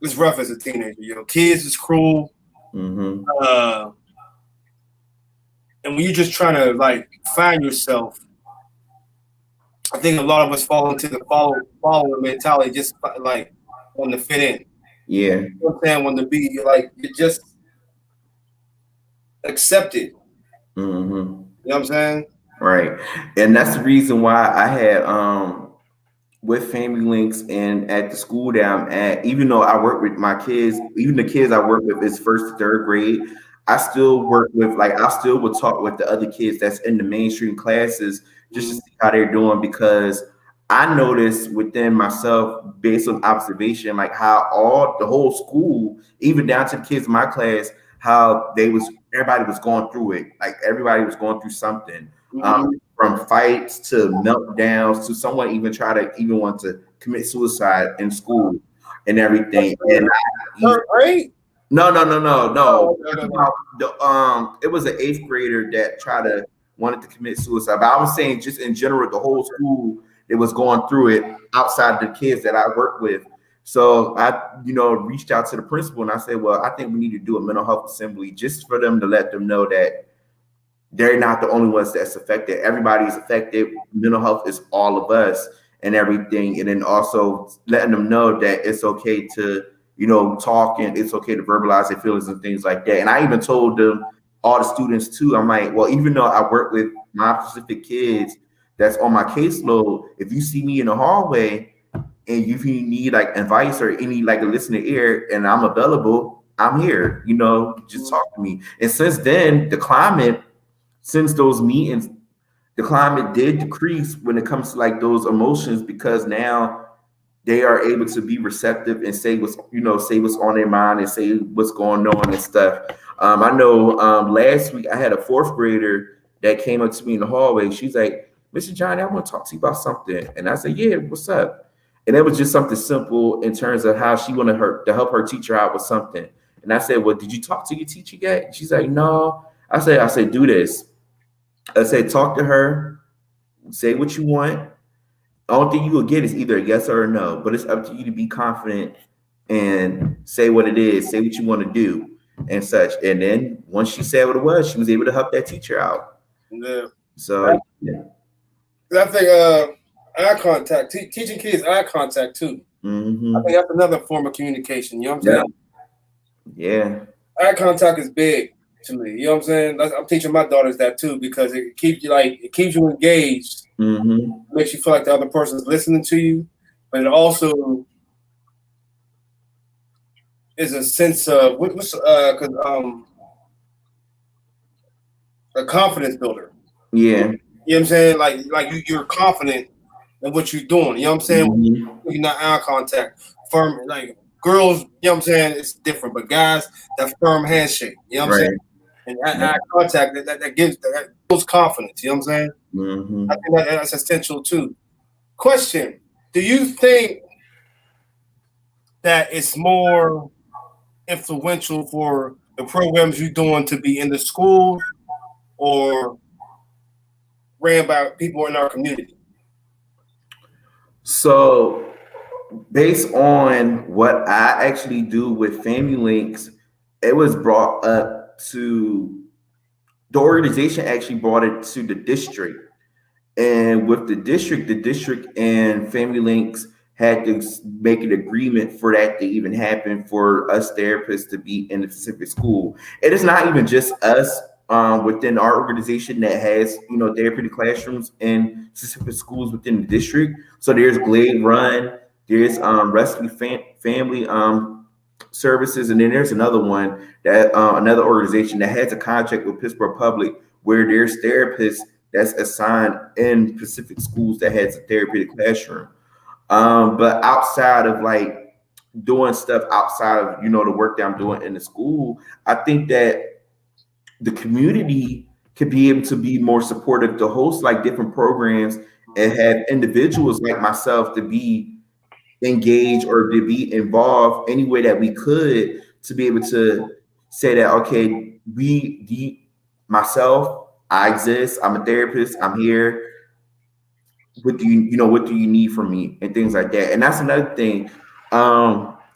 it's rough as a teenager, yo. Kids is cruel. And when you're just trying to like find yourself, I think a lot of us fall into the follower mentality, just like on the fit in. Yeah. You know what I'm saying? When to be like you're just accepted. You know what I'm saying? Right. And that's the reason why I had with Family Links and at the school that I'm at, even though I work with my kids, even the kids I work with is 1st to 3rd grade, I still work with, I still would talk with the other kids that's in the mainstream classes just to see how they're doing, because I noticed within myself, based on observation, like how the whole school, even down to the kids in my class, how everybody was going through it. Like everybody was going through something. From fights to meltdowns to someone even want to commit suicide in school and everything. And right? No. It was an 8th grader that wanted to commit suicide. But I was saying just in general, the whole school, it was going through it outside the kids that I work with. So I, reached out to the principal and I said, well, I think we need to do a mental health assembly just for them to let them know that they're not the only ones that's affected. Everybody's affected. Mental health is all of us and everything. And then also letting them know that it's okay to, talk, and it's okay to verbalize their feelings and things like that. And I even told them, all the students too, I'm like, well, even though I work with my specific kids that's on my caseload, if you see me in the hallway and if you need like advice or any like a listening ear and I'm available, I'm here, just talk to me. And since then, since those meetings, the climate did decrease when it comes to like those emotions, because now they are able to be receptive and say what's on their mind and say what's going on and stuff. I know last week I had a 4th grader that came up to me in the hallway. She's like, Mr. Johnny, I want to talk to you about something. And I said, yeah, what's up? And it was just something simple in terms of how she wanted to help her teacher out with something. And I said, well, did you talk to your teacher yet? And she's like, no. I said, do this. I said, talk to her, say what you want. The only thing you will get is either a yes or a no, but it's up to you to be confident and say what it is, say what you want to do and such. And then once she said what it was, she was able to help that teacher out. Yeah. So, yeah. I think eye contact, teaching kids eye contact too. I think that's another form of communication. You know what I'm saying? Yeah. Eye contact is big to me. You know what I'm saying? I'm teaching my daughters that too, because it keeps you engaged. Makes you feel like the other person's listening to you, but it also is a sense of a confidence builder. Yeah. You know what I'm saying? Like you're confident in what you're doing. You know what I'm saying? You're not eye contact. Firm, like girls, you know what I'm saying? It's different, but guys, that firm handshake. You know what I'm saying? and eye contact that gives that builds confidence. You know what I'm saying? Mm-hmm. I think that's essential too. Question: do you think that it's more influential for the programs you're doing to be in the school or ran by people in our community? So, based on what I actually do with Family Links, it was brought up to the organization actually brought it to the district. And with the district and Family Links had to make an agreement for that to even happen for us therapists to be in the specific school. It is not even just us within our organization that has, therapeutic classrooms in specific schools within the district. So there's Glade Run, there's Rescue Family Services, and then there's another one that another organization that has a contract with Pittsburgh Public where there's therapists that's assigned in specific schools that has a therapeutic classroom. But outside of like doing stuff outside of the work that I'm doing in the school, I think that the community could be able to be more supportive to host like different programs and have individuals like myself to be engaged or to be involved any way that we could to be able to say that, okay, myself, I exist, I'm a therapist, I'm here. What do you need from me and things like that? And that's another thing.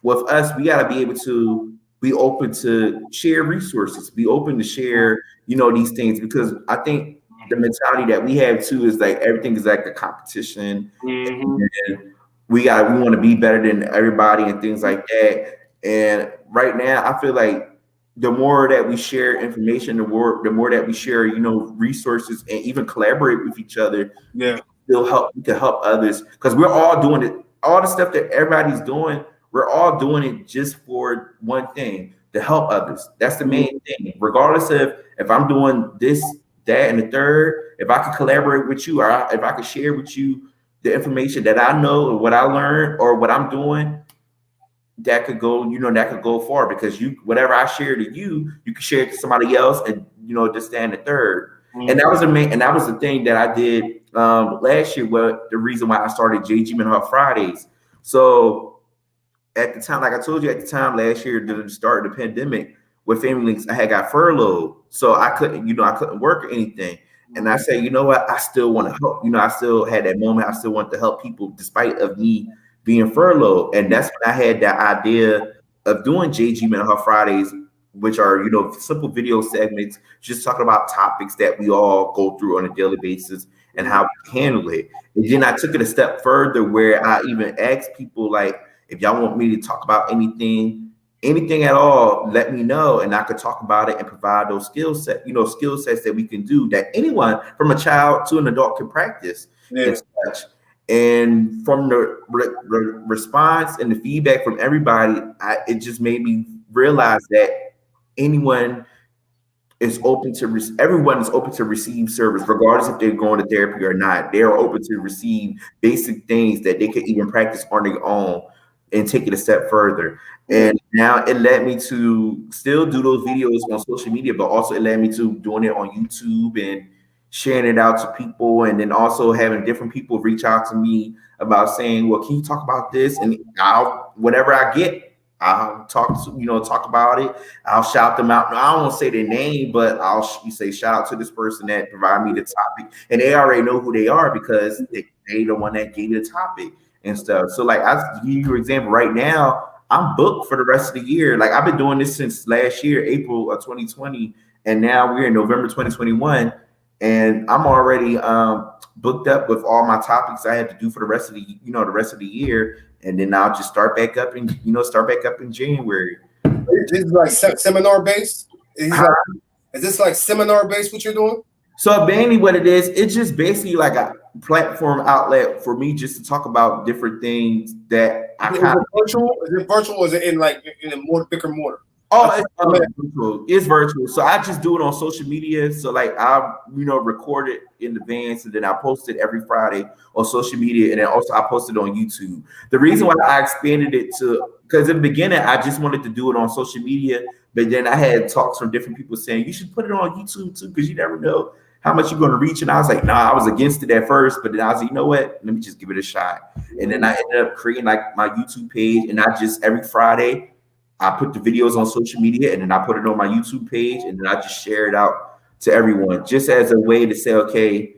With us, we got to be able to be open to share resources, be open to share, these things, because I think the mentality that we have too is like everything is like a competition. Mm-hmm. And we want to be better than everybody and things like that. And right now, I feel like the more that we share information, the more that we share, resources and even collaborate with each other. Yeah. We can help others because we're all doing it. All the stuff that everybody's doing, we're all doing it just for one thing, to help others. That's the main thing. Regardless of if I'm doing this, that, and the third, if I could collaborate with you, or if I could share with you the information that I know or what I learned or what I'm doing, that could go far, because whatever I share to you, you can share it to somebody else, and just stand the third. Mm-hmm. And that was the thing that I did last year. The reason why I started JG Mental Fridays. So at the time, like I told you, at the time last year, during the start of the pandemic, with Family Links, I had got furloughed, so I couldn't work or anything. And I said, you know what? I still want to help. I still had that moment. I still want to help people despite of me being furloughed. And that's when I had that idea of doing JG Mental Health Fridays, which are, simple video segments, just talking about topics that we all go through on a daily basis and how we handle it. And then I took it a step further where I even asked people, like, if y'all want me to talk about anything at all, let me know, and I could talk about it and provide those skill sets that we can do that anyone from a child to an adult can practice. Yeah. And such. And from the response and the feedback from everybody, it just made me realize that everyone is open to receive service, regardless if they're going to therapy or not. They are open to receive basic things that they can even practice on their own and take it a step further. And now it led me to still do those videos on social media, but also it led me to doing it on YouTube and sharing it out to people, and then also having different people reach out to me about saying, well, can you talk about this? And whatever I get, I'll talk about it. I'll shout them out. I don't want to say their name, but I'll say shout out to this person that provided me the topic, and they already know who they are because they the one that gave me the topic and stuff. So like, I'll give you an example. Right now, I'm booked for the rest of the year. Like, I've been doing this since last year, April of 2020, and now we're in November 2021. And I'm already booked up with all my topics I had to do for the rest of the year, and then I'll just start back up in January. This is like seminar based. Is this like seminar based? What you're doing? So mainly, what it is, it's just basically like a platform outlet for me just to talk about different things that I kind of. Virtual? Is it virtual? Or is it in a more brick and mortar? Oh, virtual. It's virtual. So I just do it on social media. So like I, record it in advance, and then I post it every Friday on social media, and then also I post it on YouTube. The reason why I expanded it to Because in the beginning, I just wanted to do it on social media, but then I had talks from different people saying you should put it on YouTube too, because you never know how much you're going to reach. And I was like, nah, I was against it at first, but then I was like, you know what? Let me just give it a shot. And then I ended up creating like my YouTube page, and I just every Friday I put the videos on social media, and then I put it on my YouTube page, and then I just share it out to everyone, just as a way to say, okay,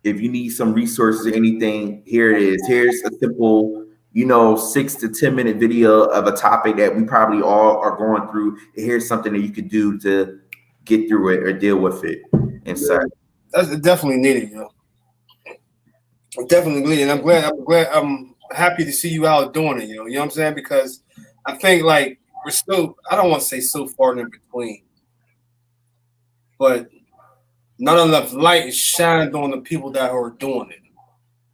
if you need some resources or anything, here it is. Here's a simple, 6 to 10 minute video of a topic that we probably all are going through. And here's something that you could do to get through it or deal with it. And so that's definitely needed, Definitely needed. I'm glad. I'm happy to see you out doing it, You know what I'm saying? Because I think like we're still. I don't want to say so far in between, but not enough light is shined on the people that are doing it.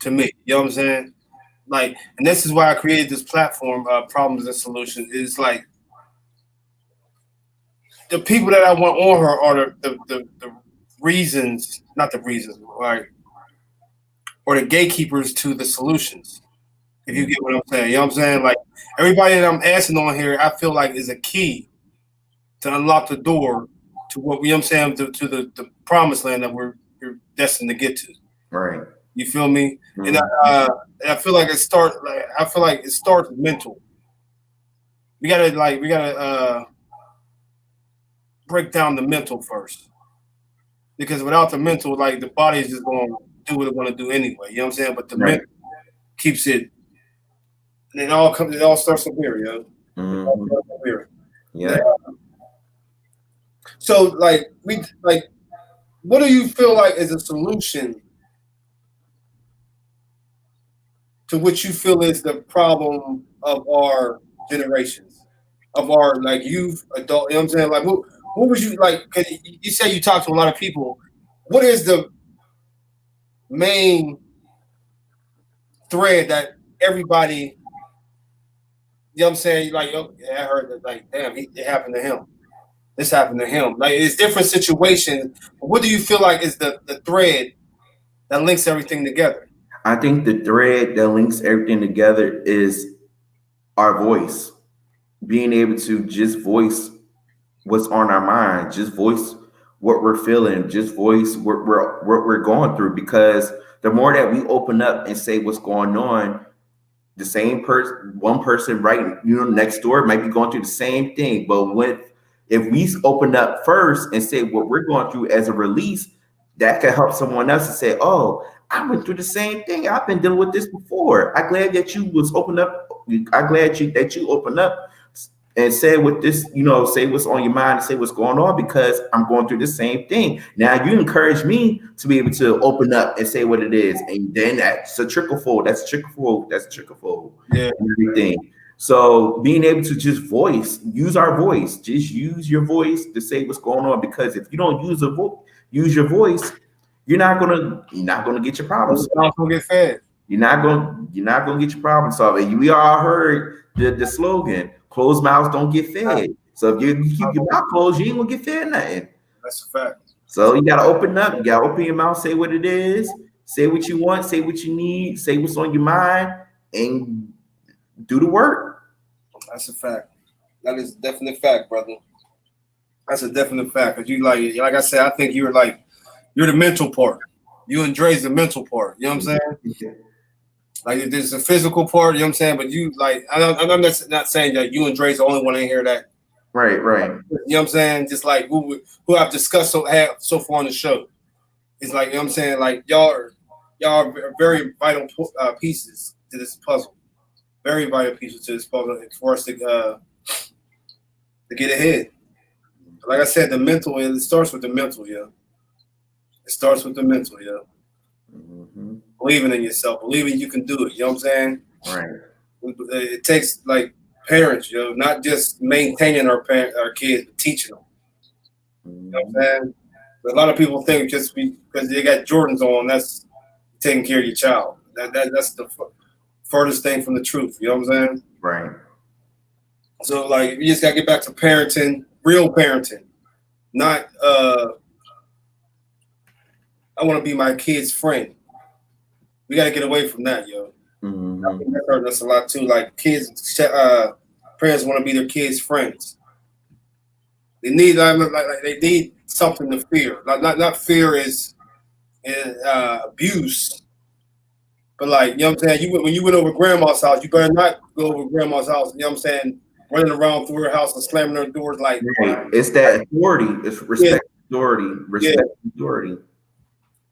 To me, you know what I'm saying? Like, and this is why I created this platform, Problems and Solutions. Is like the people that I want on her are the reasons, not the reasons, right? Or the gatekeepers to the solutions. If you get what I'm saying, you know what I'm saying? Like everybody that I'm asking on here, I feel like is a key to unlock the door to what I'm saying to the promised land that we're destined to get to. Right. You feel me? Mm-hmm. And I feel like it starts. Like, I feel like it starts mental. We gotta break down the mental first, because without the mental, like the body is just going to do what it want to do anyway. You know what I'm saying? But the mental keeps it. And it all starts from here, Mm-hmm. Yeah. So what do you feel like is a solution to what you feel is the problem of our generations, of our like youth, adult? You know what I'm saying? Like what would you like? Because you say you talk to a lot of people. What is the main thread that everybody? You know what I'm saying? Like, oh, yeah, I heard that. Like, damn, it happened to him. This happened to him. Like, it's different situations. What do you feel like is the thread that links everything together? I think the thread that links everything together is our voice. Being able to just voice what's on our mind, just voice what we're feeling, just voice what we're going through. Because the more that we open up and say what's going on, the same person, one person right next door might be going through the same thing. But if we open up first and say what we're going through as a release, that can help someone else to say, oh, I went through the same thing. I've been dealing with this before. I'm glad that you was open up. I'm glad that you opened up and say what this, say what's on your mind and say what's going on, because I'm going through the same thing. Now you encourage me to be able to open up and say what it is. And then that's a trickle fold. That's a trickle fold. That's a trickle fold. Yeah. And everything. So being able to just use our voice, just use your voice to say what's going on. Because if you don't use your voice, you're not gonna get your problems. You're not gonna get fed. You're not gonna get your problem solved. We all heard the slogan, closed mouths don't get fed. So if you keep your mouth closed, you ain't gonna get fed nothing. That's a fact. So you gotta open up, you gotta open your mouth, say what it is, say what you want, say what you need, say what's on your mind, and do the work. That's a fact. That is a definite fact, brother. That's a definite fact. Cause you like I said, I think you're the mental part. You and Dre's the mental part. You know what I'm saying? Like there's a physical part, you know what I'm saying? But you I'm not saying that you and Dre's the only one in here that Right. You know what I'm saying? Just like who I've discussed so far on the show. It's like, you know what I'm saying? Like y'all are very vital pieces to this puzzle. Very vital pieces to this puzzle for us to get ahead. Like I said, the mental, it starts with the mental, It starts with the mental, Mm-hmm. Believing in yourself, believing you can do it. You know what I'm saying? Right. It takes like parents, not just maintaining our kids, but teaching them. Mm-hmm. You know what I'm saying? But a lot of people think just because they got Jordans on, that's taking care of your child. That's the furthest thing from the truth. You know what I'm saying? Right. So like, you just gotta get back to parenting, real parenting, not I want to be my kid's friend. We got to get away from that, Mm-hmm. I think that hurt us a lot too. Like kids, parents want to be their kids' friends. They need like they need something to fear. Not fear is abuse, but like you know what I'm saying. When you went over grandma's house, you better not go over grandma's house. You know what I'm saying? Running around through her house and slamming her doors like it's that authority. It's respect authority. Respect authority.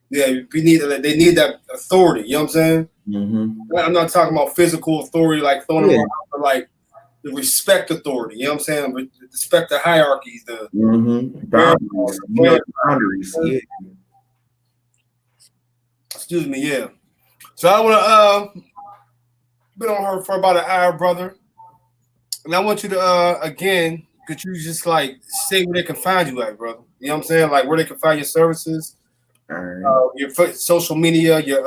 Yeah, they need that authority. You know what I'm saying? I'm not talking about physical authority, like throwing them around, but like the respect authority. You know what I'm saying? Respect the hierarchies, the boundaries. Boundaries. Yeah. Excuse me. Yeah. So I want to been on her for about an hour, brother, and I want you to again, could you just like say where they can find you at, brother? You know what I'm saying? Like where they can find your services. All right. Your social media, your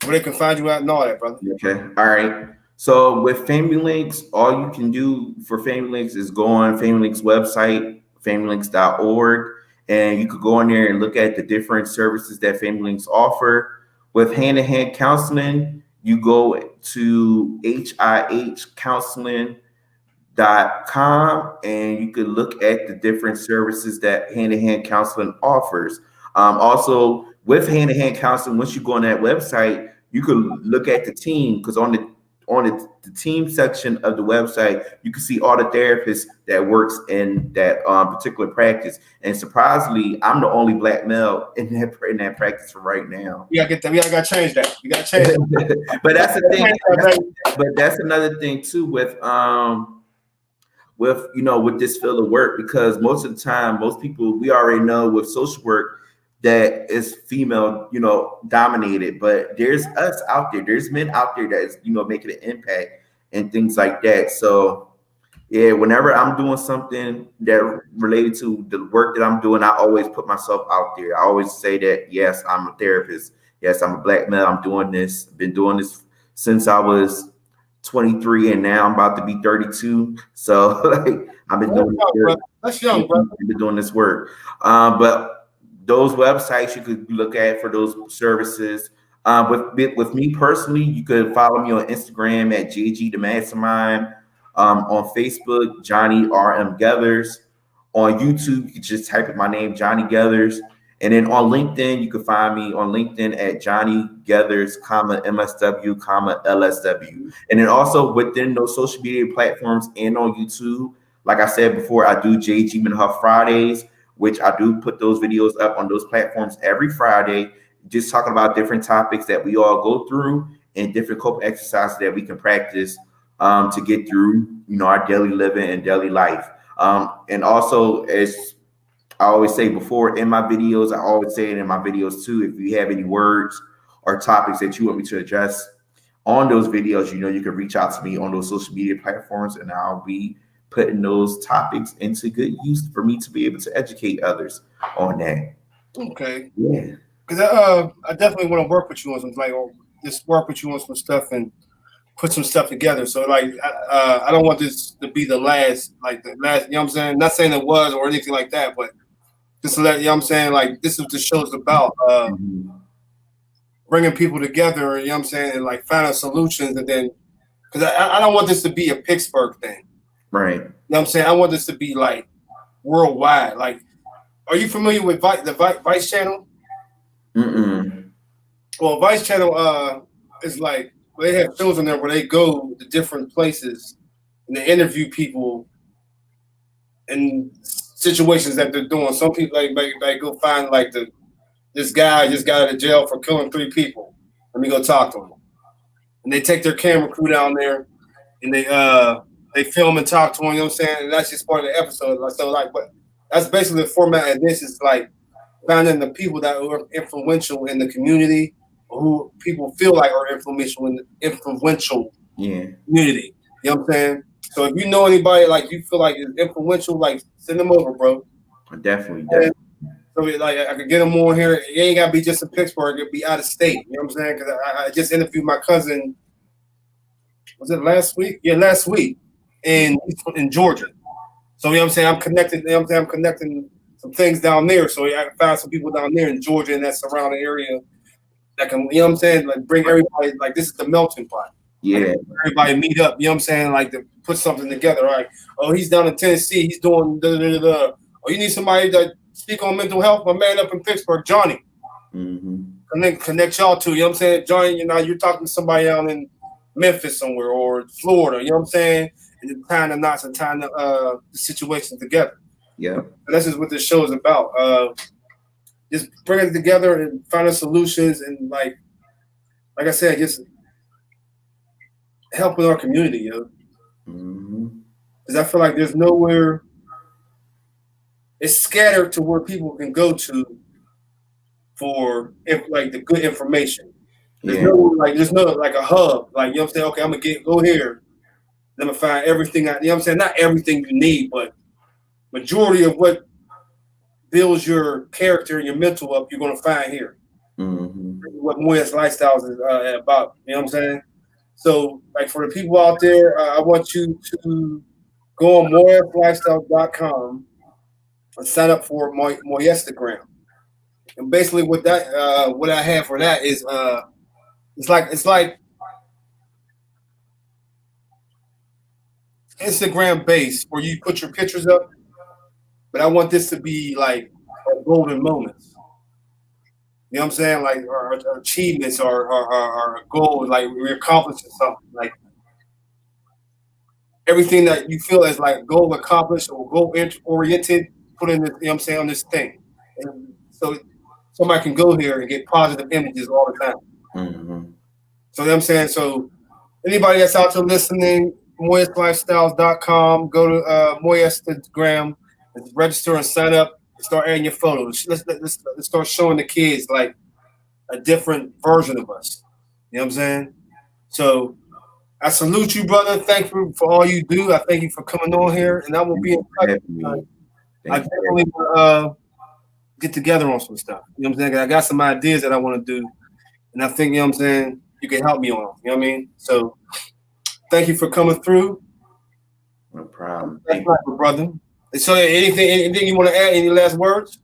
where they can find you at and all that, brother. Okay. All right. So with Family Links, all you can do for Family Links is go on Family Links website, familylinks.org, and you could go in there and look at the different services that Family Links offer. With hand-to-hand counseling, you go to HIHcounseling.com and you could look at the different services that hand-to-hand counseling offers. Also, with hand-to-hand counseling, once you go on that website, you could look at the team, because on the team section of the website, you can see all the therapists that works in that particular practice. And surprisingly, I'm the only Black male in that practice for right now. We gotta change that. We gotta change that. But that's the thing. But that's another thing too with with this field of work, because most of the time, most people, we already know with social work that is female, dominated, but there's us out there, there's men out there that is, making an impact and things like that. So yeah, whenever I'm doing something that related to the work that I'm doing, I always put myself out there. I always say that, yes, I'm a therapist. Yes, I'm a Black male. I'm doing this. Been doing this since I was 23, and now I'm about to be 32. So like, I've been doing this work. That's young, bro. I've been doing this work. But those websites you could look at for those services. With me personally, you could follow me on Instagram at JG the Mastermind. On Facebook, Johnny RM Gathers. On YouTube, you can just type in my name, Johnny Gathers. And then on LinkedIn, you can find me on LinkedIn at Johnny Gathers, MSW, LSW. And then also within those social media platforms and on YouTube, like I said before, I do JG Minhuff Fridays, which I do put those videos up on those platforms every Friday, just talking about different topics that we all go through and different coping exercises that we can practice to get through, our daily living and daily life. And also, as I always say before in my videos, I always say it in my videos too, if you have any words or topics that you want me to address on those videos, you can reach out to me on those social media platforms, and I'll be putting those topics into good use for me to be able to educate others on that. Okay. Yeah. Because I definitely want to work with you on some just work with you on some stuff and put some stuff together. So like I don't want this to be the last, you know what I'm saying? Not saying it was or anything like that, but just to let you know what I'm saying, like this is what the show's about. Bringing people together, you know what I'm saying, and like finding solutions, and then because I don't want this to be a Pittsburgh thing. Right. You know what I'm saying? I want this to be like worldwide. Like, are you familiar with the Vice channel? Well, Vice channel is like they have shows on there where they go to different places and they interview people in situations that they're doing. Some people like go find like this guy just got out of jail for killing 3 people. Let me go talk to him. And they take their camera crew down there and they film and talk to him, you know what I'm saying? And that's just part of the episode. So but that's basically the format of this, is like finding the people that are influential in the community, or who people feel like are influential in the community. You know what I'm saying? So if you know anybody like you feel like is influential, like send them over, bro. Definitely. So like I could get them on here. It ain't gotta be just in Pittsburgh, it'd be out of state. You know what I'm saying? Because I just interviewed my cousin. Was it last week? Yeah, last week in Georgia. So you know what I'm saying? I'm connected. You know what I'm saying? I'm connecting some things down there. So I found some people down there in Georgia and that surrounding area. that can, you know what I'm saying, like bring everybody, like this is the melting pot. Yeah. Like, everybody meet up, you know what I'm saying, like to put something together. Right? Oh, he's down in Tennessee, he's doing da da da da. Oh, you need somebody that speak on mental health. My man up in Pittsburgh, Johnny. Connect y'all to, you know what I'm saying, Johnny. You know, you're talking to somebody out in Memphis somewhere or Florida, you know what I'm saying, and then tying the knots and tying the situation together. Yeah. And that's just what this show is about. Just bringing it together and finding solutions and like I said, just helping our community, yo. Because I feel like there's nowhere. It's scattered to where people can go to for like the good information. There's no like a hub. Like, you know what I'm saying? Okay, I'm gonna go here. I'm gonna find everything. You know what I'm saying? Not everything you need, but majority of what builds your character and your mental up, you're gonna find here. What Moyes Lifestyles is about. You know what I'm saying? So, like for the people out there, I want you to go on moyeslifestyle.com and sign up for Moyestagram. And basically, what I have for that is it's like Instagram based where you put your pictures up, but I want this to be like golden moments. You know what I'm saying? Like our achievements or goals, like we're accomplishing something. Like everything that you feel is like goal accomplished or goal oriented, put in this, you know what I'm saying, on this thing. And so somebody can go here and get positive images all the time. So you know what I'm saying? So anybody that's out there listening, MoyesLifestyles.com, go to Moyestagram, register and sign up, and start adding your photos. Let's start showing the kids like a different version of us. You know what I'm saying? So I salute you, brother. Thank you for all you do. I thank you for coming on here, and I will be in touch. I definitely will get together on some stuff. You know what I'm saying? I got some ideas that I want to do, and I think, you know what I'm saying, you can help me on them. You know what I mean? So thank you for coming through. No problem. Thank you, brother. So anything you want to add? Any last words?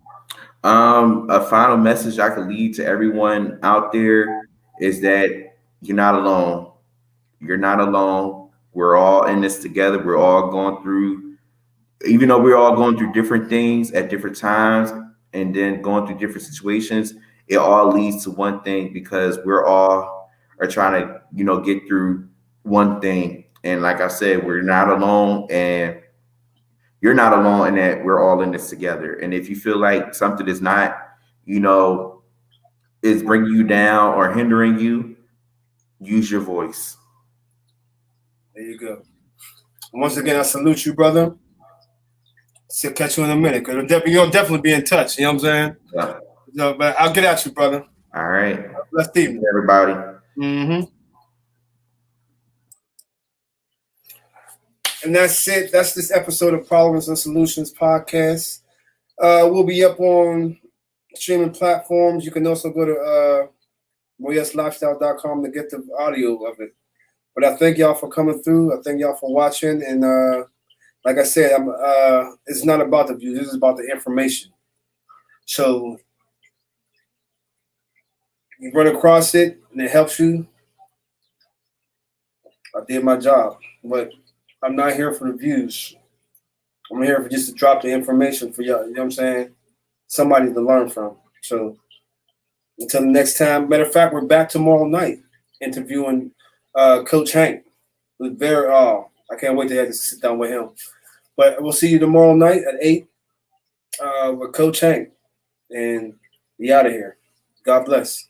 A final message I could leave to everyone out there is that you're not alone. You're not alone. We're all in this together. We're all going through, even though we're all going through different things at different times and then going through different situations, it all leads to one thing because we're all are trying to, get through one thing. And like I said, we're not alone, and you're not alone in that we're all in this together. And if you feel like something is not, is bringing you down or hindering you, use your voice. There you go. Once again, I salute you, brother. I'll catch you in a minute because you'll definitely be in touch. You know what I'm saying? Yeah. So, but I'll get at you, brother. All right. Bless evening, everybody. And that's it. That's this episode of Problems and Solutions podcast. We'll be up on streaming platforms. You can also go to moyeslifestyle.com to get the audio of it. But I thank y'all for coming through. I thank y'all for watching. And like I said, it's not about the views. This is about the information. So you run across it and it helps you. I did my job. But I'm not here for the views. I'm here for just to drop the information for y'all. You know what I'm saying? Somebody to learn from. So until the next time. Matter of fact, we're back tomorrow night interviewing Coach Hank. Who's very I can't wait to have to sit down with him. But we'll see you tomorrow night at 8 with Coach Hank. And be out of here. God bless.